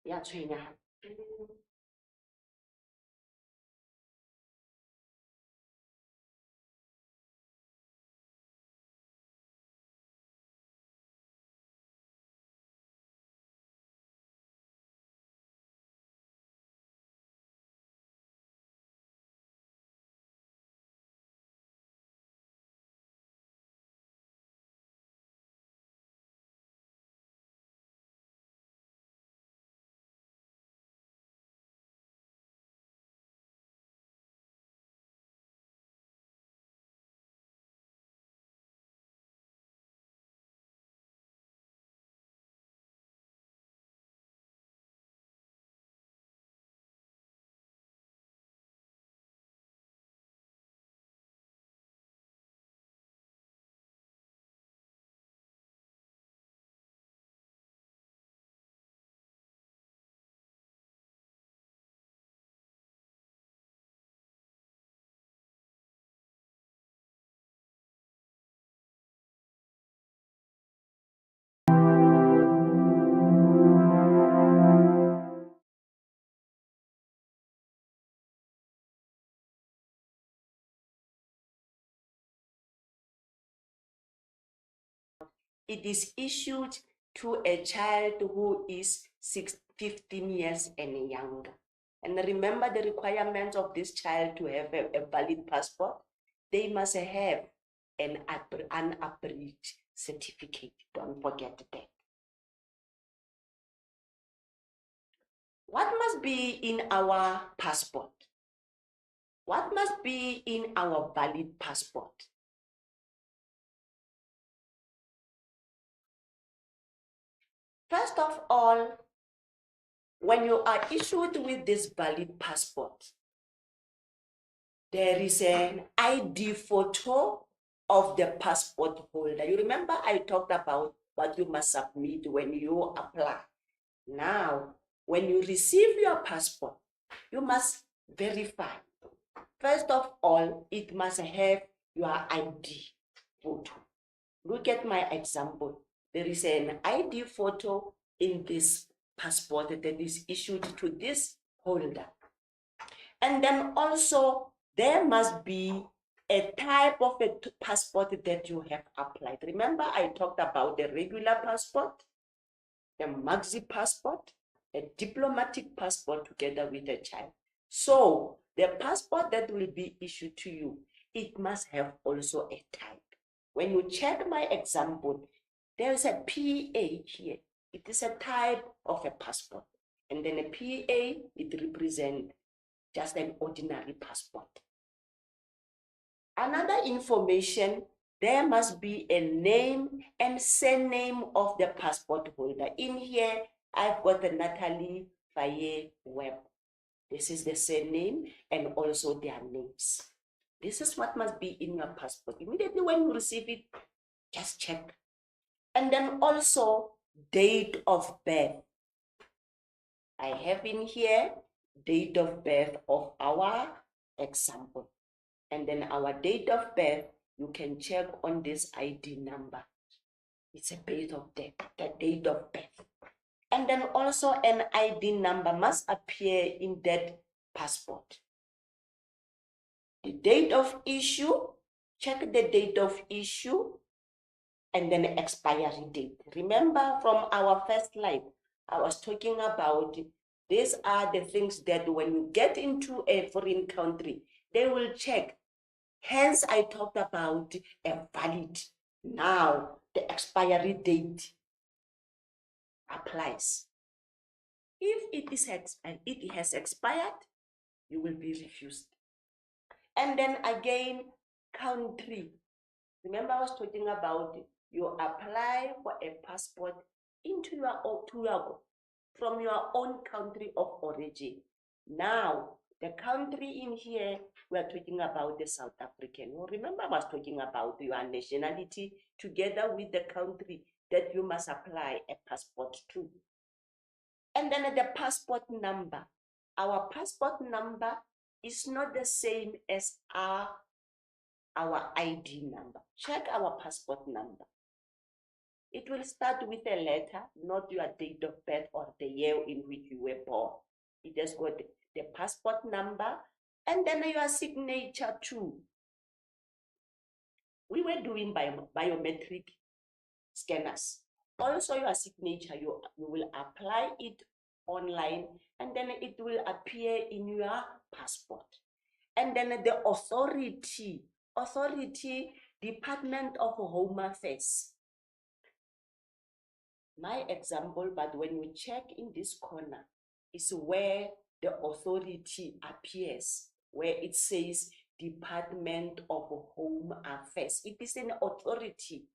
Yeah, Trina. It is issued to a child who is 15 years and younger. And remember the requirements of this child to have a valid passport. They must have an unabridged certificate. Don't forget that. What must be in our passport? What must be in our valid passport? First of all, when you are issued with this valid passport, there is an ID photo of the passport holder. You remember I talked about what you must submit when you apply. Now, when you receive your passport, you must verify. First of all, it must have your ID photo. Look at my example. There is an ID photo in this passport that is issued to this holder. And then also, there must be a type of a passport that you have applied. Remember, I talked about the regular passport, the maxi passport, a diplomatic passport together with a child. So the passport that will be issued to you, it must have also a type. When you check my example, there is a PA here. It is a type of a passport. And then a PA, it represents just an ordinary passport. Another information, there must be a name and surname of the passport holder. In here, I've got the Natalie Faye Webb. This is the surname and also their names. This is what must be in your passport. Immediately when you receive it, just check. And then also date of birth. I have in here date of birth of our example. And then our date of birth, you can check on this ID number. It's a date of death, the date of birth. And then also an ID number must appear in that passport. The date of issue, check the date of issue, and then expiry date. Remember from our first slide, I was talking about these are the things that when you get into a foreign country, they will check. Hence, I talked about a valid. Now, the expiry date applies. If it has expired, you will be refused. And then again, country. Remember, I was talking about you apply for a passport into from your own country of origin. Now, the country in here, we are talking about the South African. You remember, I was talking about your nationality together with the country that you must apply a passport to. And then the passport number. Our passport number is not the same as our ID number. Check our passport number. It will start with a letter, not your date of birth or the year in which you were born. It has got the passport number and then your signature too. We were doing biometric scanners. Also your signature, you will apply it online and then it will appear in your passport. And then the authority, Department of Home Affairs. My example, but when you check in this corner, is where the authority appears, where it says Department of Home Affairs. It is an authority.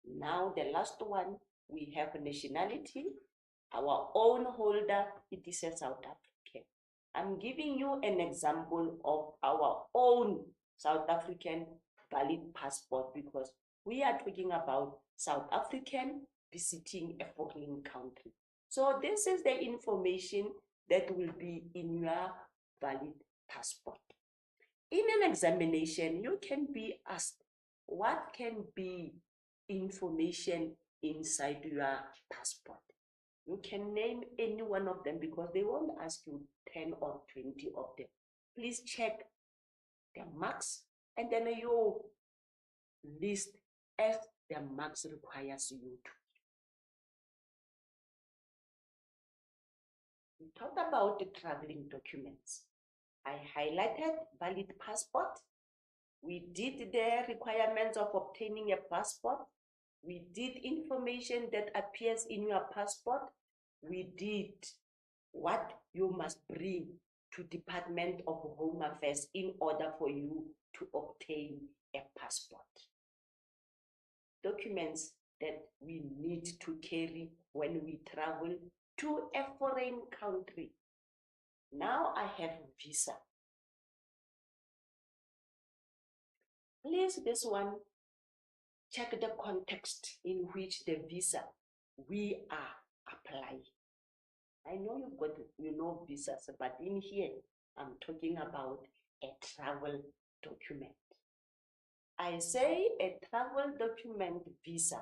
Now the last one, we have nationality. Our own holder, it is a South African. I'm giving you an example of our own South African valid passport because we are talking about South African visiting a foreign country. So this is the information that will be in your valid passport. In an examination, you can be asked, what can be information inside your passport? You can name any one of them because they won't ask you 10 or 20 of them. Please check the marks and then you list as the marks requires you to. We talked about the traveling documents. I highlighted valid passport. We did the requirements of obtaining a passport. We did information that appears in your passport. We did what you must bring to Department of Home Affairs in order for you to obtain a passport. Documents that we need to carry when we travel to a foreign country. Now I have visa. Please, this one, check the context in which the visa we are applying. I know you know visas, but in here, I'm talking about a travel document. I say a travel document visa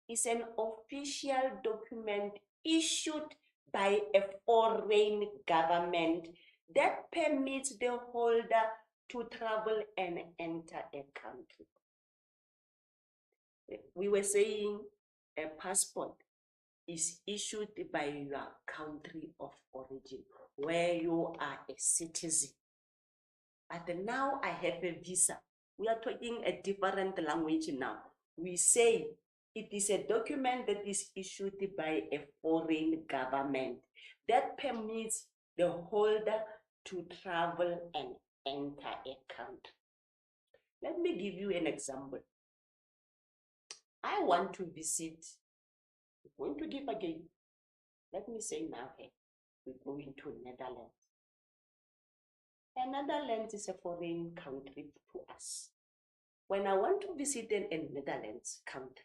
is an official document issued by a foreign government that permits the holder to travel and enter a country. We were saying a passport is issued by your country of origin, where you are a citizen. But now I have a visa. We are talking a different language now. We say it is a document that is issued by a foreign government that permits the holder to travel and enter a country. Let me give you an example. I want to visit, I'm going to give again. Let me say now, we're going to Netherlands. And Netherlands is a foreign country to us. When I want to visit a Netherlands country,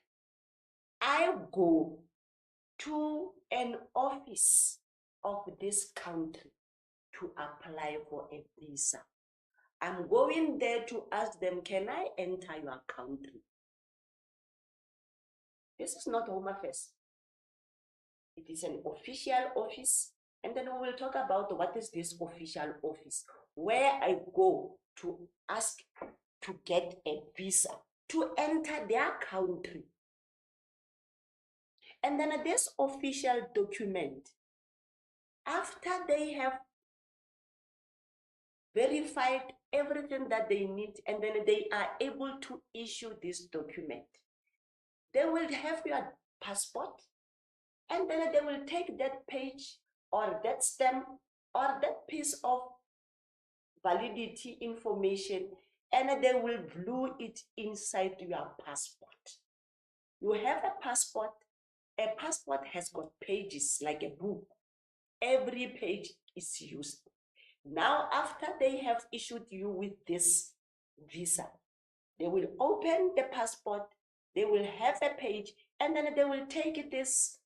I go to an office of this country to apply for a visa. I'm going there to ask them, can I enter your country? This is not Home Affairs. It is an official office. And then we will talk about what is this official office, where I go to ask to get a visa to enter their country. And then this official document, after they have verified everything that they need, and then they are able to issue this document, they will have your passport, and then they will take that page or that stamp or that piece of validity information, and they will glue it inside your passport. You have a passport has got pages like a book. Every page is used. Now, after they have issued you with this visa, they will open the passport, they will have a page, and then they will take this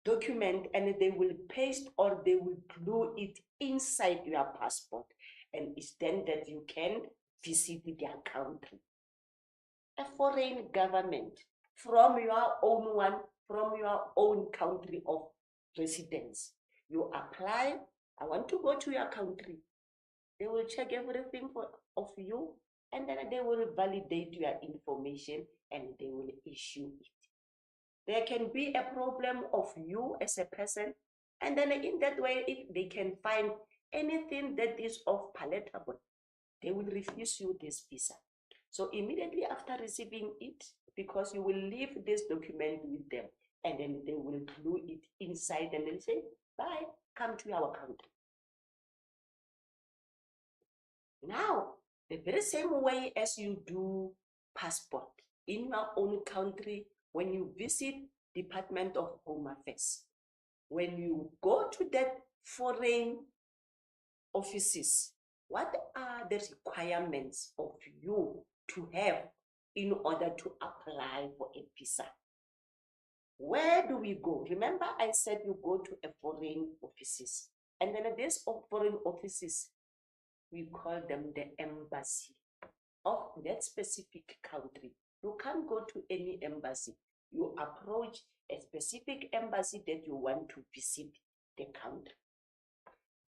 document and they will paste or they will glue it inside your passport, and it's then that you can visit their country. A foreign government from your own one, from your own country of residence. You apply, I want to go to your country. They will check everything of you, and then they will validate your information and they will issue it. There can be a problem of you as a person, and then in that way, if they can find anything that is of palatable, they will refuse you this visa. So immediately after receiving it, because you will leave this document with them, and then they will glue it inside and then say, bye, come to our country. Now, the very same way as you do passport in your own country, when you visit Department of Home Affairs, when you go to that foreign offices, what are the requirements of you to have in order to apply for a visa? Where do we go? Remember, I said you go to a foreign offices, and then these foreign offices, we call them the embassy of that specific country. You can't go to any embassy. You approach a specific embassy that you want to visit the country.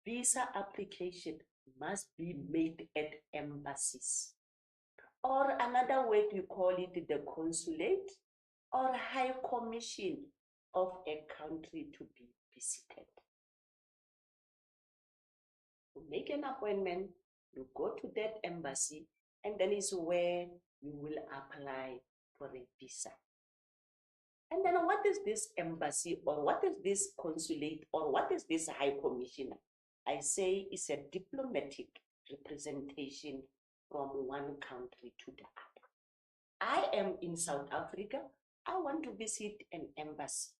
Visa application must be made at embassies, or another way we call it the consulate or high commission of a country to be visited. You make an appointment, you go to that embassy, and then is where you will apply for a visa. And then what is this embassy, or what is this consulate, or what is this high commissioner? I say it's a diplomatic representation from one country to the other. I am in South Africa. I want to visit an embassy.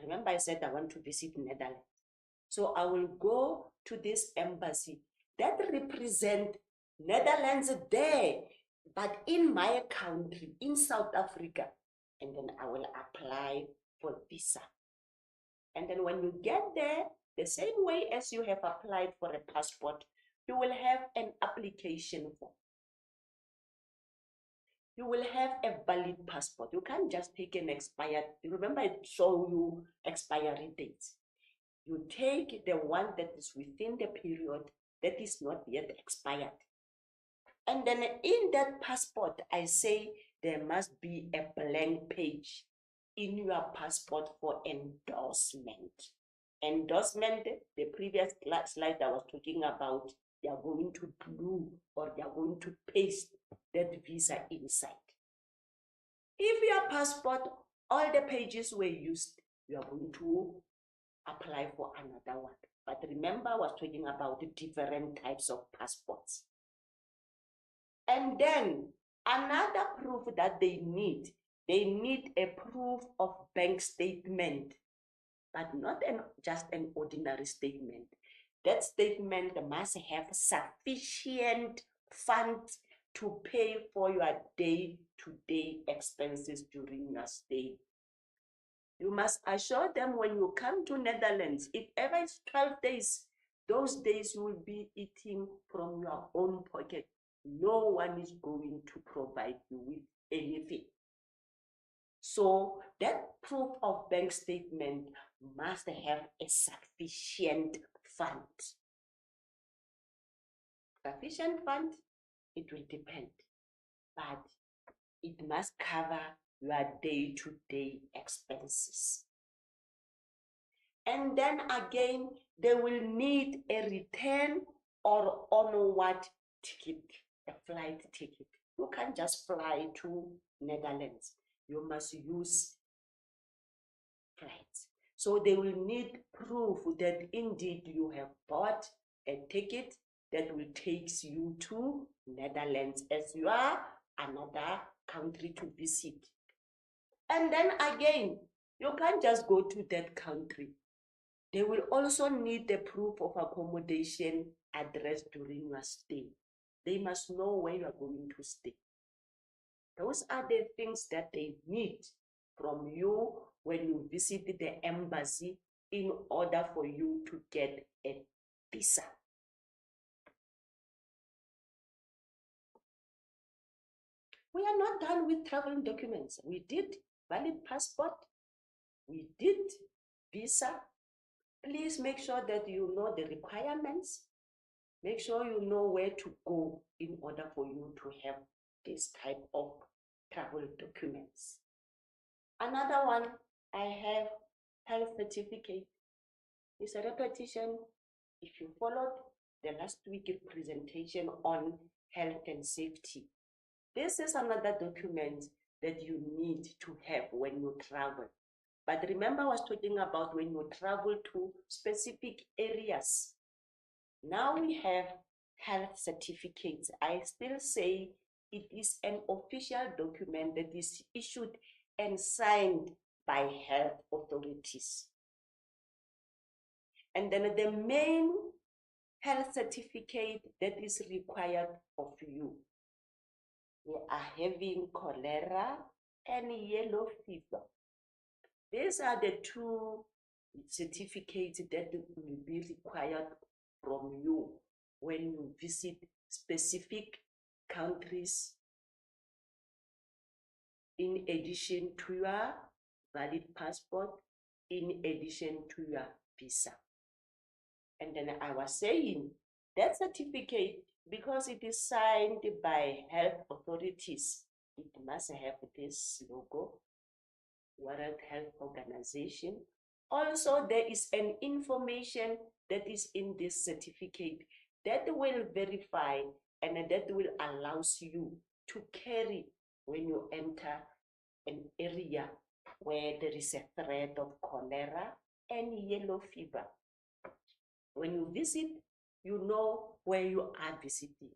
Remember, I said I want to visit Netherlands. So I will go to this embassy that represents Netherlands there, but in my country, in South Africa, and then I will apply for visa. And then when you get there, the same way as you have applied for a passport, you will have an application form. You will have a valid passport. You can't just take an expired. Remember, I show you expiry dates. You take the one that is within the period that is not yet expired. And then in that passport, I say there must be a blank page in your passport for endorsement. Endorsement, the previous slide I was talking about, they are going to glue or they are going to paste that visa inside. If your passport, all the pages were used, you are going to apply for another one. But remember, I was talking about different types of passports. And then another proof that they need a proof of bank statement, but not just an ordinary statement. That statement must have sufficient funds to pay for your day-to-day expenses during your stay. You must assure them when you come to Netherlands, if ever it's 12 days, those days you will be eating from your own pocket. No one is going to provide you with anything. So that proof of bank statement must have a sufficient fund. Sufficient fund, it will depend, but it must cover your day-to-day expenses. And then again, they will need a return or onward ticket, a flight ticket. You can't just fly to Netherlands. You must use flights. So they will need proof that indeed you have bought a ticket that will take you to Netherlands as you are another country to visit. And then again, you can't just go to that country. They will also need the proof of accommodation address during your stay. They must know where you are going to stay. Those are the things that they need from you when you visit the embassy in order for you to get a visa. We are not done with traveling documents. We did valid passport. We did visa. Please make sure that you know the requirements. Make sure you know where to go in order for you to have this type of travel documents. Another one, I have health certificate. It's a repetition. If you followed the last week's presentation on health and safety, this is another document that you need to have when you travel. But remember, I was talking about when you travel to specific areas. Now we have health certificates. I still say it is an official document that is issued and signed by health authorities. And then the main health certificate that is required of you. We are having cholera and yellow fever. These are the two certificates that will be required from you when you visit specific countries in addition to your valid passport, in addition to your visa. And then I was saying that certificate, because it is signed by health authorities, it must have this logo, World Health Organization. Also, there is an information that is in this certificate that will verify and that will allow you to carry when you enter an area where there is a threat of cholera and yellow fever. When you visit, you know where you are visiting.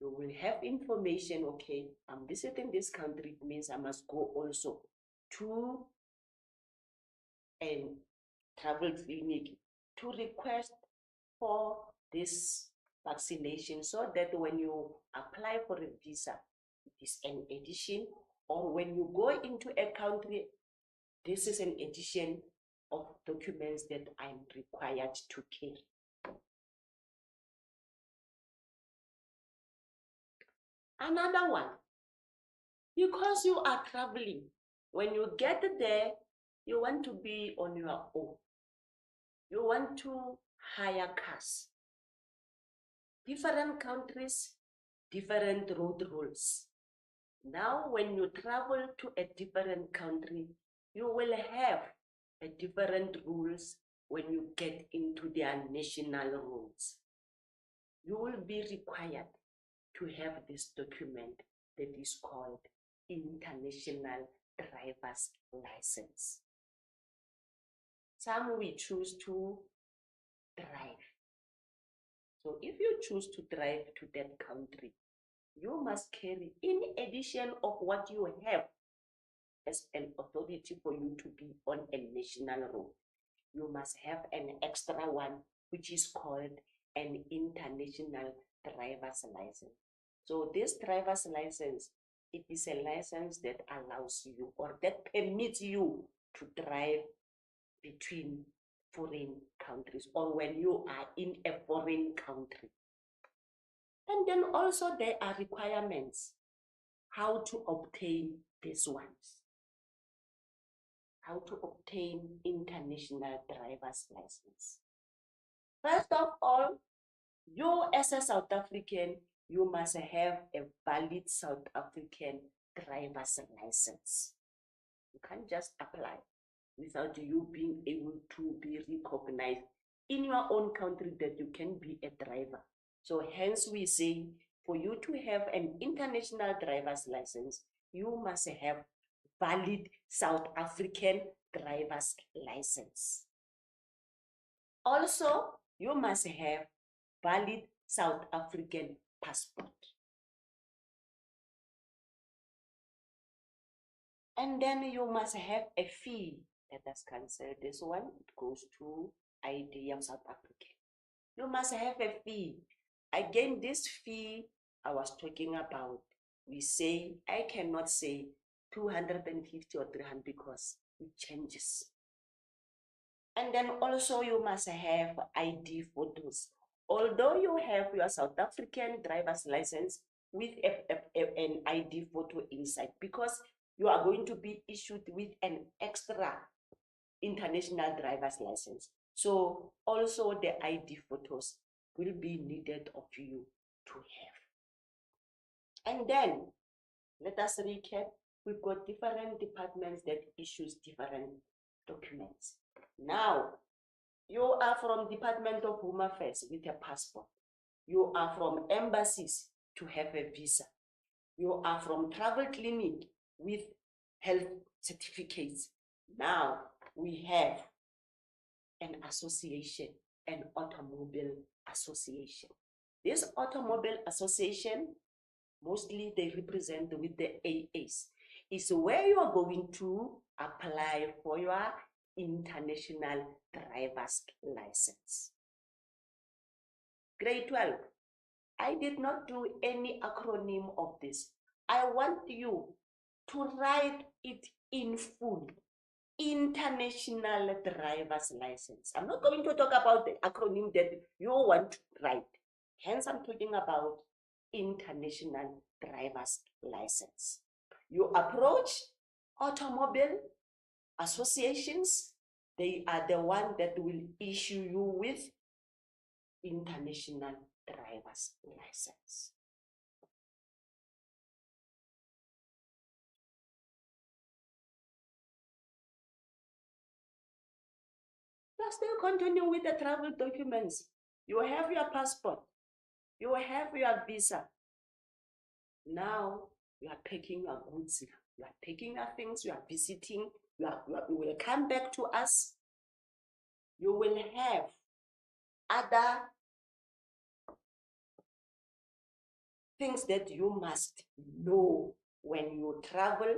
You will have information, okay, I'm visiting this country, it means I must go also to a travel clinic to request for this vaccination, so that when you apply for a visa, it is an addition, or when you go into a country, this is an addition of documents that I'm required to carry. Another one, because you are traveling, when you get there, you want to be on your own. You want to hire cars. different countries, different road rules. Now, when you travel to a different country, you will have a different rules when you get into their national roads. You will be required to have this document that is called International Driver's License. Some we choose to drive. So if you choose to drive to that country, you must carry, in addition of what you have as an authority for you to be on a national road, you must have an extra one, which is called an international driver's license. So this driver's license, it is a license that allows you or that permits you to drive between foreign countries or when you are in a foreign country. And then also there are requirements how to obtain these ones. How to obtain international driver's license. First of all, you as a South African, you must have a valid South African driver's license. You can't just apply without you being able to be recognized in your own country that you can be a driver. So hence we say, for you to have an international driver's license, you must have valid South African driver's license. Also, you must have valid South African passport. And then you must have a fee. Let us cancel this one. It goes to ID of South Africa. You must have a fee. Again, this fee I was talking about, we say, I cannot say 250 or 300 because it changes. And then also you must have ID photos. Although you have your South African driver's license with an ID photo inside, because you are going to be issued with an extra international driver's license. So also the ID photos will be needed of you to have. And then let us recap. We've got different departments that issues different documents. Now, you are from Department of Home Affairs with a passport. You are from embassies to have a visa. You are from travel clinic with health certificates. Now we have an association, an automobile association. This automobile association, mostly they represent with the AAs, is where you are going to apply for your international driver's license. Grade 12, I did not do any acronym of this. I want you to write it in full. International driver's license. I'm not going to talk about the acronym that you want to write. Hence, I'm talking about international driver's license. You approach automobile associations, they are the one that will issue you with international driver's license. You are still continuing with the travel documents. You have your passport. You have your visa. Now you are packing your goods. You are taking your things. You are visiting. You will come back to us. You will have other things that you must know when you travel,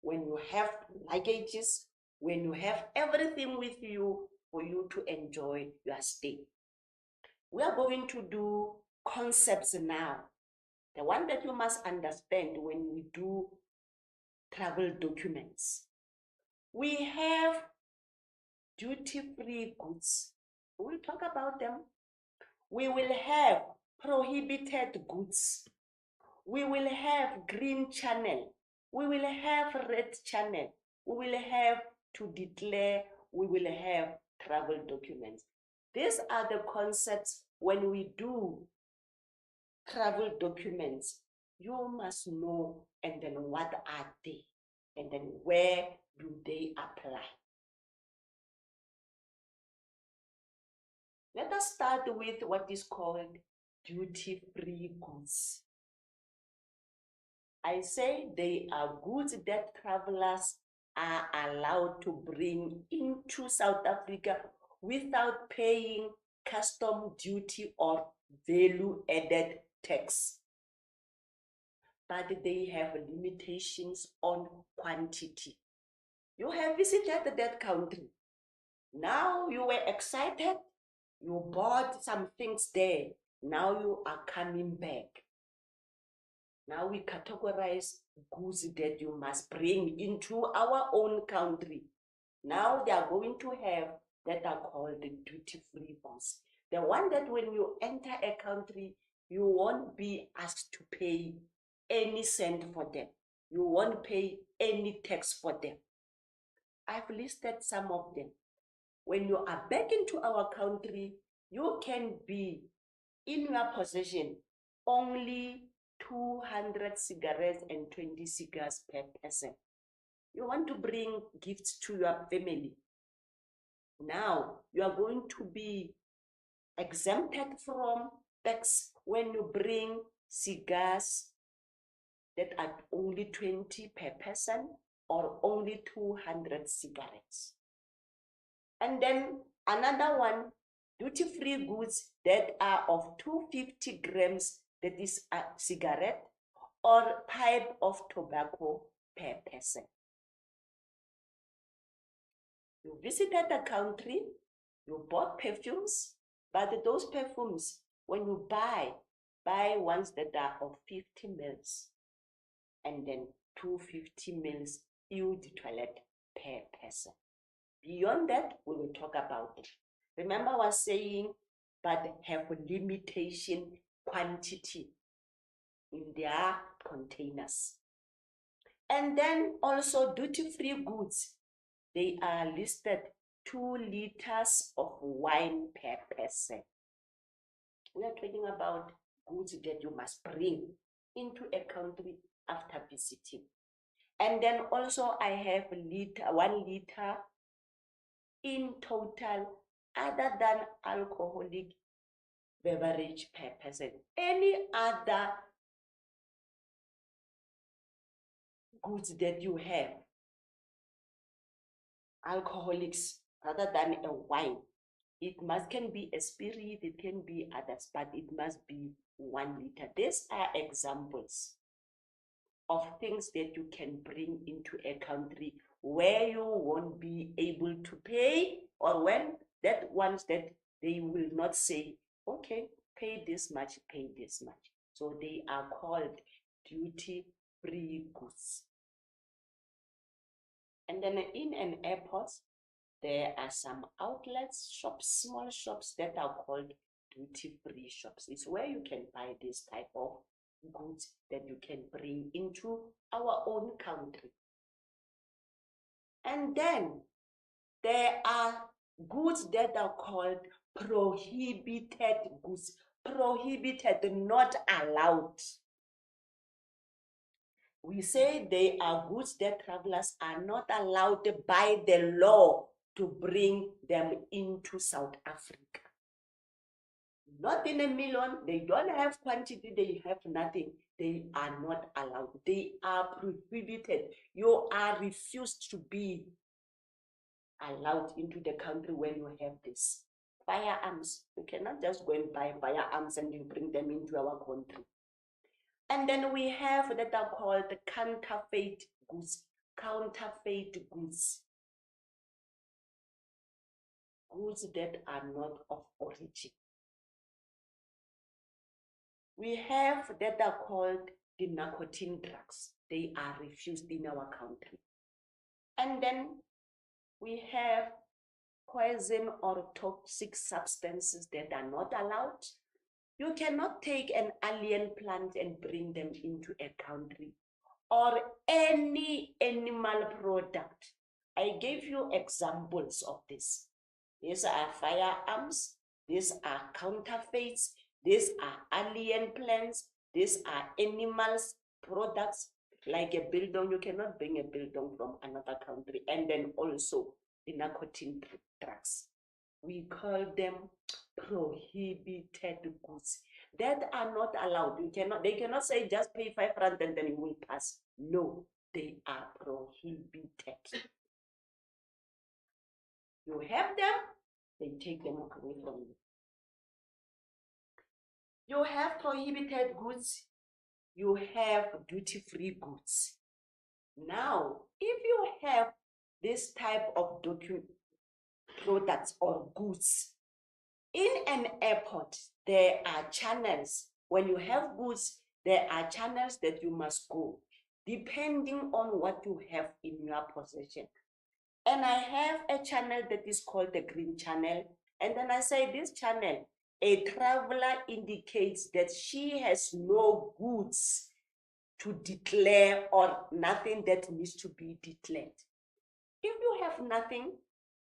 when you have luggages, when you have everything with you for you to enjoy your stay. We are going to do concepts now. The one that you must understand when we do travel documents. We have duty-free goods. We'll talk about them. We will have prohibited goods. We will have green channel. We will have red channel. We will have to declare. We will have travel documents. These are the concepts when we do travel documents, you must know, and then what are they, and then where do they apply. Let us start with what is called duty-free goods. I say they are goods that travelers are allowed to bring into South Africa without paying custom duty or value-added tax. But they have limitations on quantity. You have visited that country. Now you were excited. You bought some things there. Now you are coming back. Now we categorize goods that you must bring into our own country. Now they are going to have that are called the duty-free goods. The one that when you enter a country, you won't be asked to pay any cent for them. You won't pay any tax for them. I've listed some of them. When you are back into our country, you can be in your possession only 200 cigarettes and 20 cigars per person. You want to bring gifts to your family. Now you are going to be exempted from tax when you bring cigars that are only 20 per person or only 200 cigarettes. And then another one, duty-free goods that are of 250 grams, that is a cigarette or pipe of tobacco per person. You visited the country, you bought perfumes, but those perfumes, when you buy ones that are of 50 mils and then 250 mils eau de toilette per person. Beyond that, we will talk about it. Remember I was saying, but have a limitation quantity in their containers. And then also duty-free goods, they are listed 2 liters of wine per person. We are talking about goods that you must bring into a country after visiting. And then also I have 1 liter in total, other than alcoholic beverage per person. Any other goods that you have, alcoholics, rather than a wine, can be a spirit, it can be others, but it must be 1 liter. These are examples of things that you can bring into a country where you won't be able to pay, or when that ones that they will not say, okay, pay this much, pay this much. So they are called duty-free goods. And then in an airport, there are some outlets, shops, small shops that are called duty-free shops. It's where you can buy this type of goods that you can bring into our own country. And then there are goods that are called prohibited goods. Prohibited, not allowed. We say they are goods that travelers are not allowed by the law to bring them into South Africa. Not in a million, they don't have quantity, they have nothing. They are not allowed. They are prohibited. You are refused to be allowed into the country when you have this. Firearms, you cannot just go and buy firearms and you bring them into our country. And then we have that are called counterfeit goods. Counterfeit goods. Goods that are not of origin. We have that are called the nicotine drugs. They are refused in our country. And then we have poison or toxic substances that are not allowed. You cannot take an alien plant and bring them into a country, or any animal product. I gave you examples of this. These are firearms, these are counterfeits, These are alien plants. These are animals, products like a biltong. You cannot bring a biltong from another country. And then also the nicotine drugs. We call them prohibited goods that are not allowed. They cannot say just pay 5 rand and then you will pass. No, they are prohibited. You have them, they take them away from you. You have prohibited goods, you have duty-free goods. Now, if you have this type of products or goods, in an airport, there are channels. When you have goods, there are channels that you must go, depending on what you have in your possession. And I have a channel that is called the green channel. And then I say this channel, a traveler indicates that she has no goods to declare or nothing that needs to be declared. If you have nothing,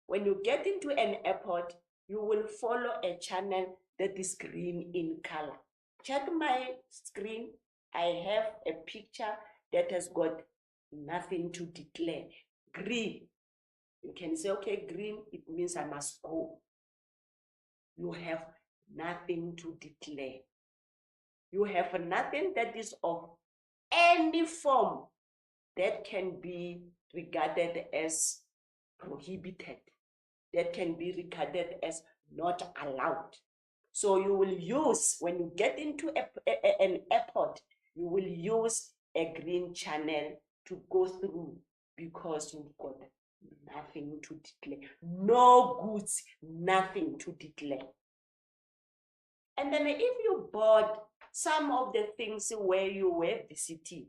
when you get into an airport, you will follow a channel that is green in color. Check my screen. I have a picture that has got nothing to declare. Green. You can say, okay, green, it means I must go. You have nothing to declare. You have nothing that is of any form that can be regarded as prohibited, that can be regarded as not allowed. So you will use, when you get into an airport, you will use a green channel to go through because you've got nothing to declare. No goods, nothing to declare. And then if you bought some of the things where you were visiting,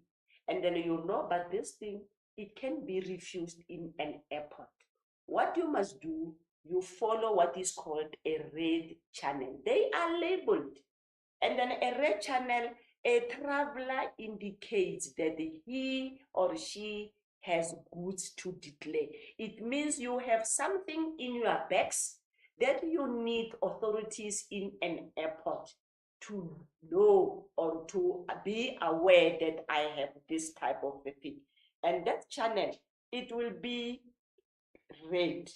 and then you know, but this thing, it can be refused in an airport. What you must do, you follow what is called a red channel. They are labeled. And then a red channel, a traveler indicates that he or she has goods to declare. It means you have something in your bags that you need authorities in an airport to know or to be aware that I have this type of a thing. And that channel, it will be red.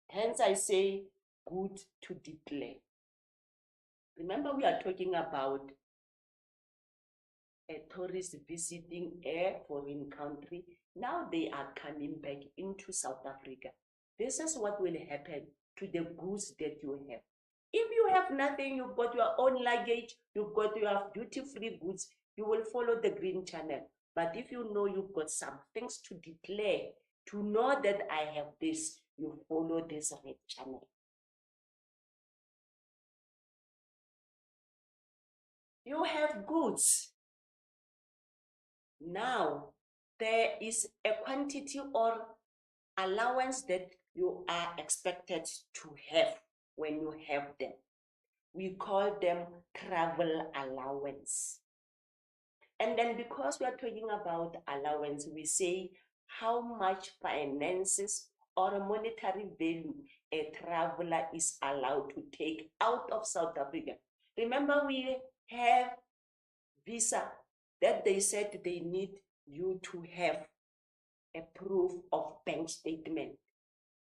Hence I say good to declare. Remember, we are talking about a tourist visiting a foreign country. Now they are coming back into South Africa. This is what will happen to the goods that you have. If you have nothing, you've got your own luggage, you've got your duty-free goods, you will follow the green channel. But if you know you've got some things to declare, to know that I have this, you follow this red channel. You have goods. Now, there is a quantity or allowance that you are expected to have when you have them. We call them travel allowance. And then because we are talking about allowance, we say how much finances or monetary value a traveler is allowed to take out of South Africa. Remember, we have visa that they said they need you to have a proof of bank statement.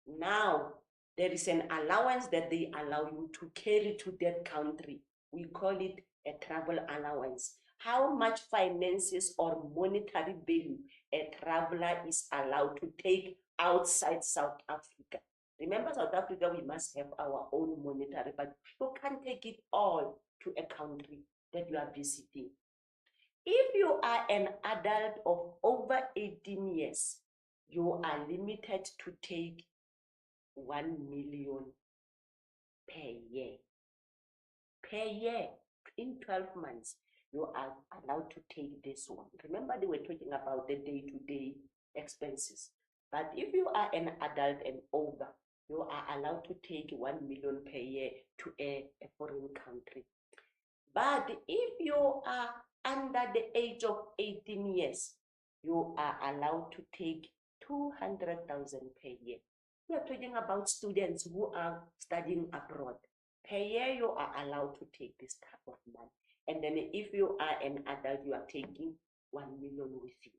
Now, there is an allowance that they allow you to carry to that country. We call it a travel allowance. How much finances or monetary value a traveler is allowed to take outside South Africa. Remember, South Africa, we must have our own monetary, but you can't take it all to a country that you are visiting. If you are an adult of over 18 years, you are limited to take 1 million per year. Per year, in 12 months, you are allowed to take this one. Remember, they were talking about the day-to-day expenses. But if you are an adult and over, you are allowed to take 1 million per year to a foreign country. But if you are under the age of 18 years, you are allowed to take 200,000 per year. We are talking about students who are studying abroad. per year you are allowed to take this type of money. And then if you are an adult, you are taking 1 million with you.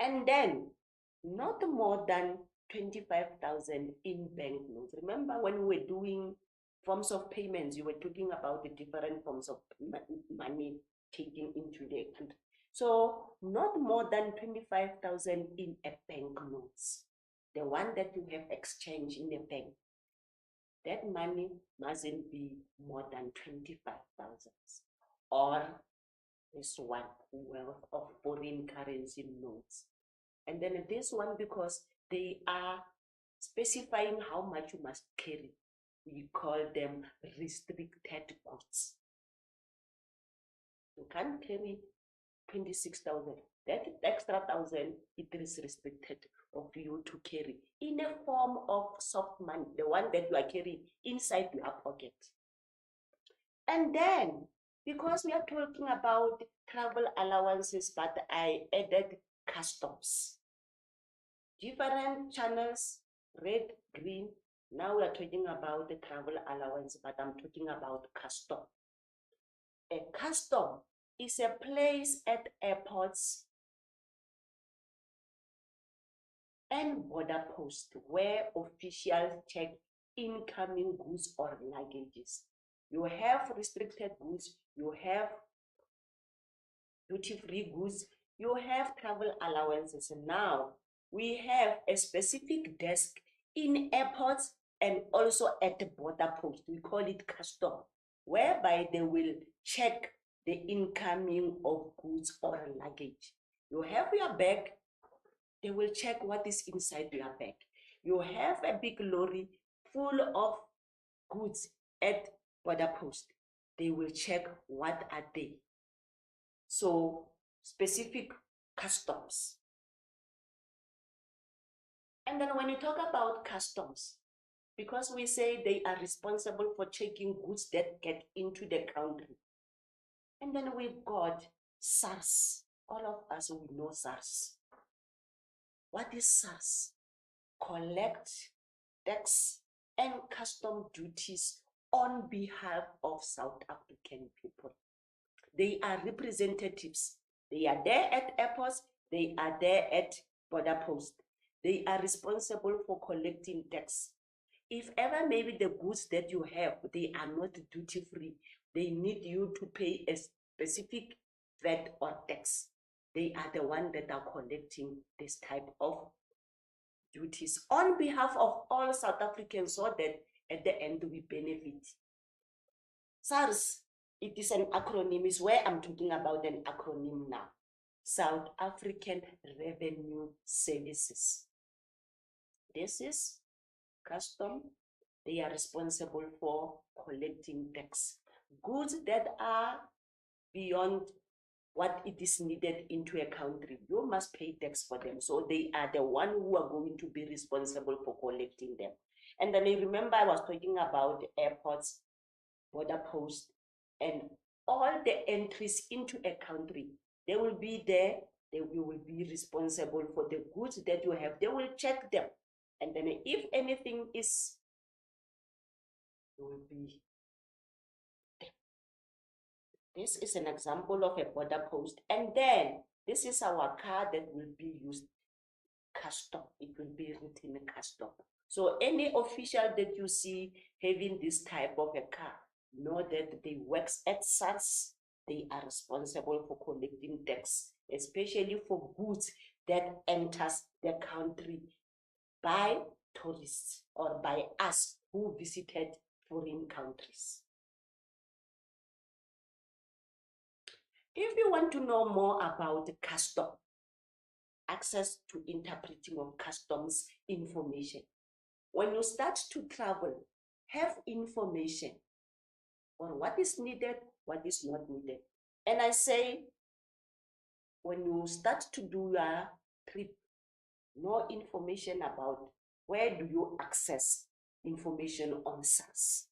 And then not more than 25,000 in bank notes. Remember when we were doing forms of payments, you were talking about the different forms of money taken into the country. So not more than 25,000 in a bank notes. The one that you have exchanged in the bank, that money mustn't be more than 25,000. Or this one, wealth of foreign currency notes. And then this one, because they are specifying how much you must carry, we call them restricted goods. You can't carry 26,000. That extra 1,000, it is restricted of you to carry in a form of soft money, the one that you are carrying inside your pocket. And then, because we are talking about travel allowances, but I added customs. Different channels, red, green. Now we are talking about the travel allowance, but I'm talking about custom. A custom is a place at airports and border posts where officials check incoming goods or luggages. You have restricted goods, you have duty-free goods, you have travel allowances. Now we have a specific desk in airports and also at the border post. We call it custom, whereby they will check the incoming of goods or luggage. You have your bag, they will check what is inside your bag. You have a big lorry full of goods at border post. They will check what are they. So specific customs. And then when you talk about customs, because we say they are responsible for checking goods that get into the country. And then we've got SARS. All of us will know SARS. What is SARS? Collect tax and custom duties on behalf of South African people. They are representatives. They are there at airports. They are there at border posts. They are responsible for collecting tax. If ever maybe the goods that you have, they are not duty-free, they need you to pay a specific VAT or tax. They are the ones that are collecting this type of duties on behalf of all South Africans so that at the end we benefit. SARS, it is an acronym, is where I'm talking about an acronym now. South African Revenue Services. This is custom. They are responsible for collecting tax. Goods that are beyond what it is needed into a country, you must pay tax for them. So they are the one who are going to be responsible for collecting them. And then I remember I was talking about airports, border posts, and all the entries into a country. They will be there. They will be responsible for the goods that you have. They will check them. And then if anything is, it will be there. This is an example of a border post. And then this is our car that will be used custom. It will be written custom. So any official that you see having this type of a car, know that they work at SARS. They are responsible for collecting tax, especially for goods that enters the country by tourists or by us who visited foreign countries. If you want to know more about custom, access to interpreting of customs information, when you start to travel, have information on what is needed, what is not needed. And I say, when you start to do your trip, know information about where do you access information on SARS.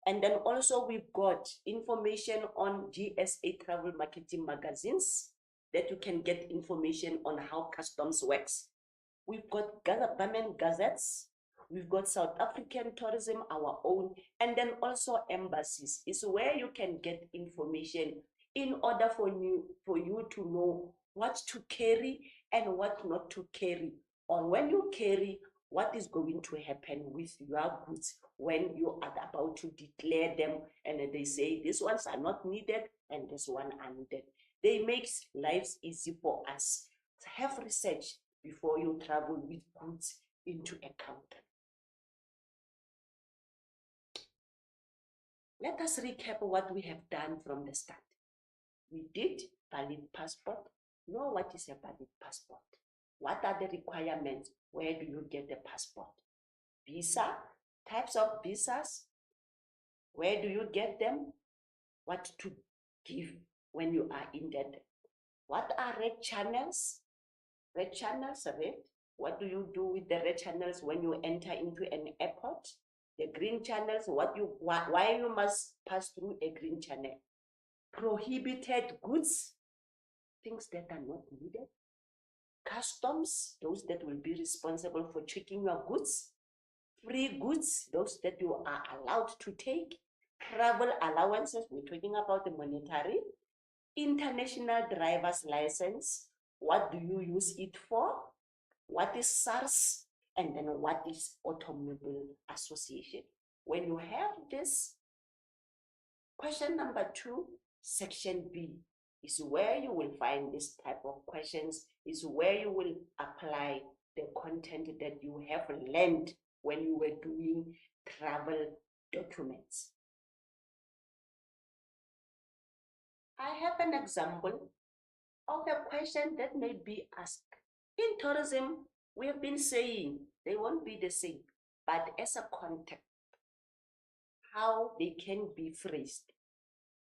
And then also we've got information on GSA Travel Marketing magazines that you can get information on how customs works. We've got government gazettes. we've got South African tourism, our own, and then also embassies is where you can get information in order for you to know what to carry and what not to carry. Or when you carry, what is going to happen with your goods when you are about to declare them and they say these ones are not needed and this one are needed. They make lives easy for us. Have research before you travel with goods into a country. Let us recap what we have done from the start. We did valid passport. Know what is a valid passport. What are the requirements? Where do you get the passport? Visa, types of visas. Where do you get them? What to give when you are indebted? What are red channels? Red channels, red. What do you do with the red channels when you enter into an airport? The green channels, why you must pass through a green channel? Prohibited goods, things that are not needed. Customs, those that will be responsible for checking your goods. Free goods, those that you are allowed to take. Travel allowances, we're talking about the monetary. International driver's license, what do you use it for? What is SARS? And then what is Automobile Association? When you have this, question number 2, section B, is where you will find this type of questions, is where you will apply the content that you have learned when you were doing travel documents. I have an example of a question that may be asked. In tourism, we have been saying they won't be the same, but as a context, how they can be phrased.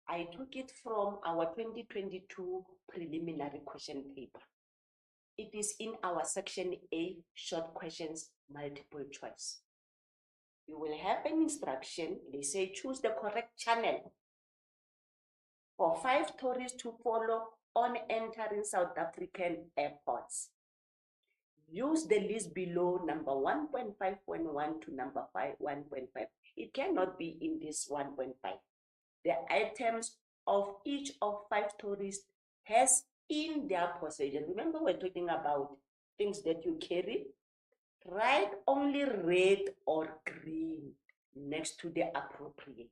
I took it from our 2022 preliminary question paper. It is in our section A, short questions, multiple choice. You will have an instruction. They say choose the correct channel for 5 tourists to follow on entering South African airports. Use the list below, number 1.5.1 to number 1.5. It cannot be in this 1.5. The items of each of 5 tourists has in their possession. Remember, we're talking about things that you carry. Write only red or green next to the appropriate.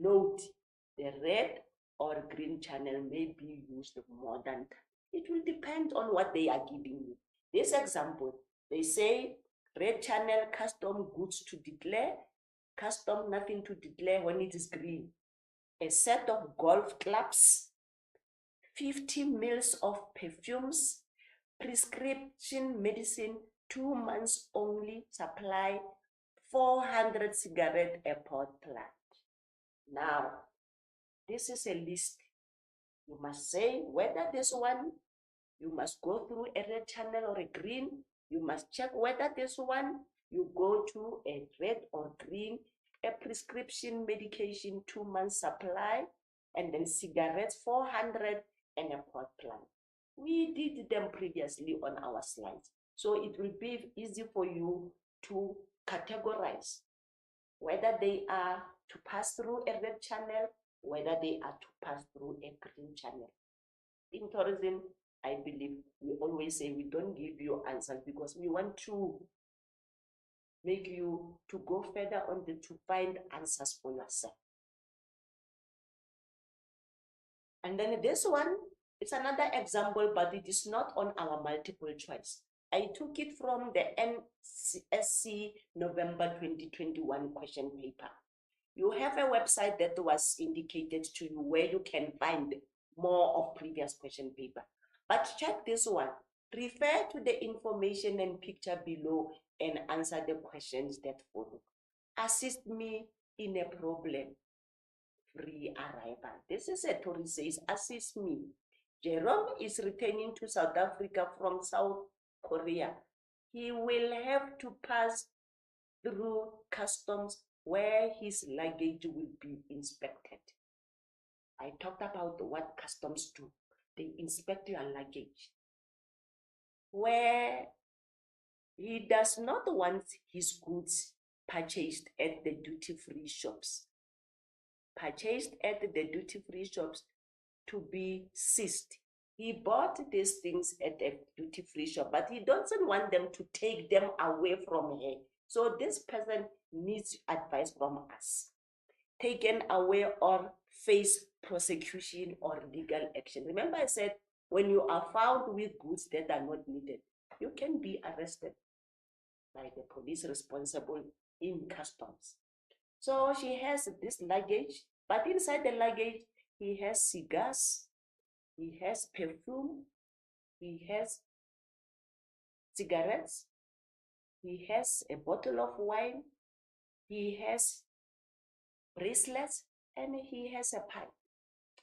Note, the red or green channel may be used more than. It will depend on what they are giving you. This example, they say red channel, custom goods to declare, custom nothing to declare when it is green. A set of golf clubs, 50 mils of perfumes, prescription medicine, 2 months only supply, 400 cigarette airport plant. Now, this is a list. You must say whether this one, you must go through a red channel or a green. You must check whether this one, you go to a red or green, a prescription medication, 2 months supply, and then cigarettes, 400, and a pot plant. We did them previously on our slides. So it will be easy for you to categorize whether they are to pass through a red channel, whether they are to pass through a green channel. In tourism, I believe we always say we don't give you answers because we want to make you to go further on to find answers for yourself. And then this one, it's another example, but it is not on our multiple choice. I took it from the NSC November 2021 question paper. You have a website that was indicated to you where you can find more of previous question paper. But check this one. Refer to the information and picture below and answer the questions that follow. Assist me in a problem. Free arrival. This is a tourist says, assist me. Jerome is returning to South Africa from South Korea. He will have to pass through customs where his luggage will be inspected. I talked about what customs do. They inspect your luggage. Where He does not want his goods purchased at the duty-free shops. Purchased at the duty-free shops to be seized. He bought these things at a duty-free shop, but he doesn't want them to take them away from her. So this person needs advice from us. Taken away or face prosecution or legal action. Remember I said, when you are found with goods that are not needed, you can be arrested by the police responsible in customs. So she has this luggage, but inside the luggage, he has cigars, he has perfume, he has cigarettes, he has a bottle of wine, he has bracelets, and he has a pipe.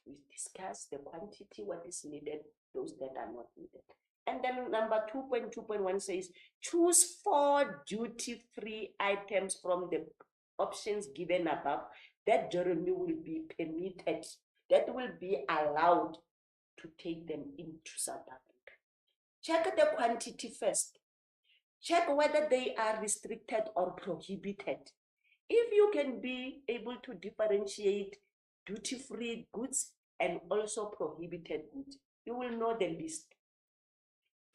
We discuss the quantity, what is needed, those that are not needed. And then number 2.2.1 says, choose 4 duty-free items from the options given above that Jeremy will be permitted, that will be allowed to take them into South Africa. Check the quantity first. Check whether they are restricted or prohibited. If you can be able to differentiate duty-free goods and also prohibited goods, you will know the list.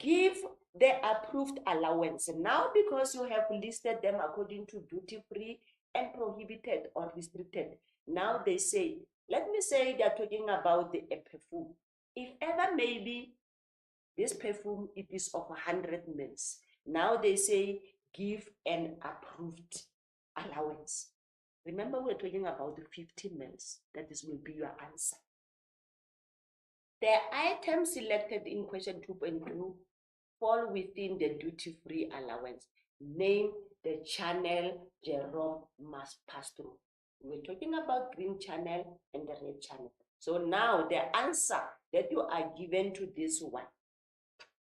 Give the approved allowance. Now, because you have listed them according to duty-free and prohibited or restricted, now they say, let me say they're talking about a perfume. If ever maybe this perfume, it is of 100 mils. Now they say, give an approved allowance. Remember, we're talking about the 50 mils. That is will be your answer. The items selected in question 2.2 fall within the duty-free allowance. Name the channel Jerome must pass through. We're talking about green channel and the red channel. So now the answer that you are given to this one,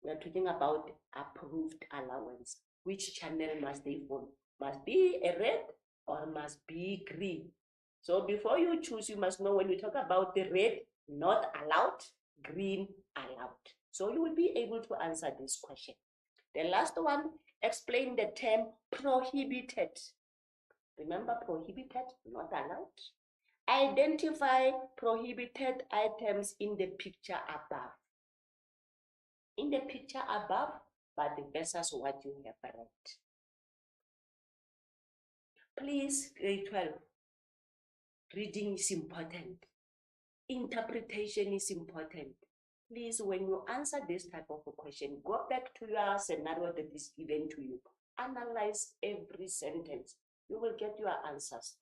we're talking about approved allowance. Which channel must they follow? Must be a red or must be green? So before you choose, you must know when we talk about the red, not allowed, green, allowed. So you will be able to answer this question. The last one, explain the term prohibited. Remember, prohibited, not allowed. Identify prohibited items in the picture above. In the picture above, but versus what you have read. Please, grade 12, reading is important. Interpretation is important. Please, when you answer this type of a question, go back to your scenario that is given to you. Analyze every sentence. You will get your answers.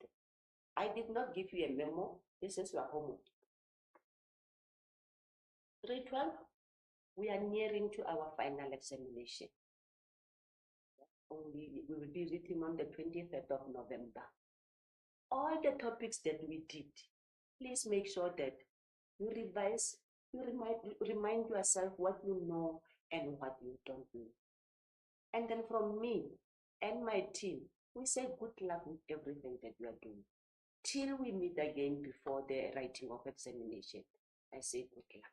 I did not give you a memo. This is your homework. Grade 12, we are nearing to our final examination. We will be written on the 23rd of November. All the topics that we did, please make sure that you revise, you remind yourself what you know and what you don't know. And then from me and my team, we say good luck with everything that you are doing. Till we meet again before the writing of examination, I say good luck.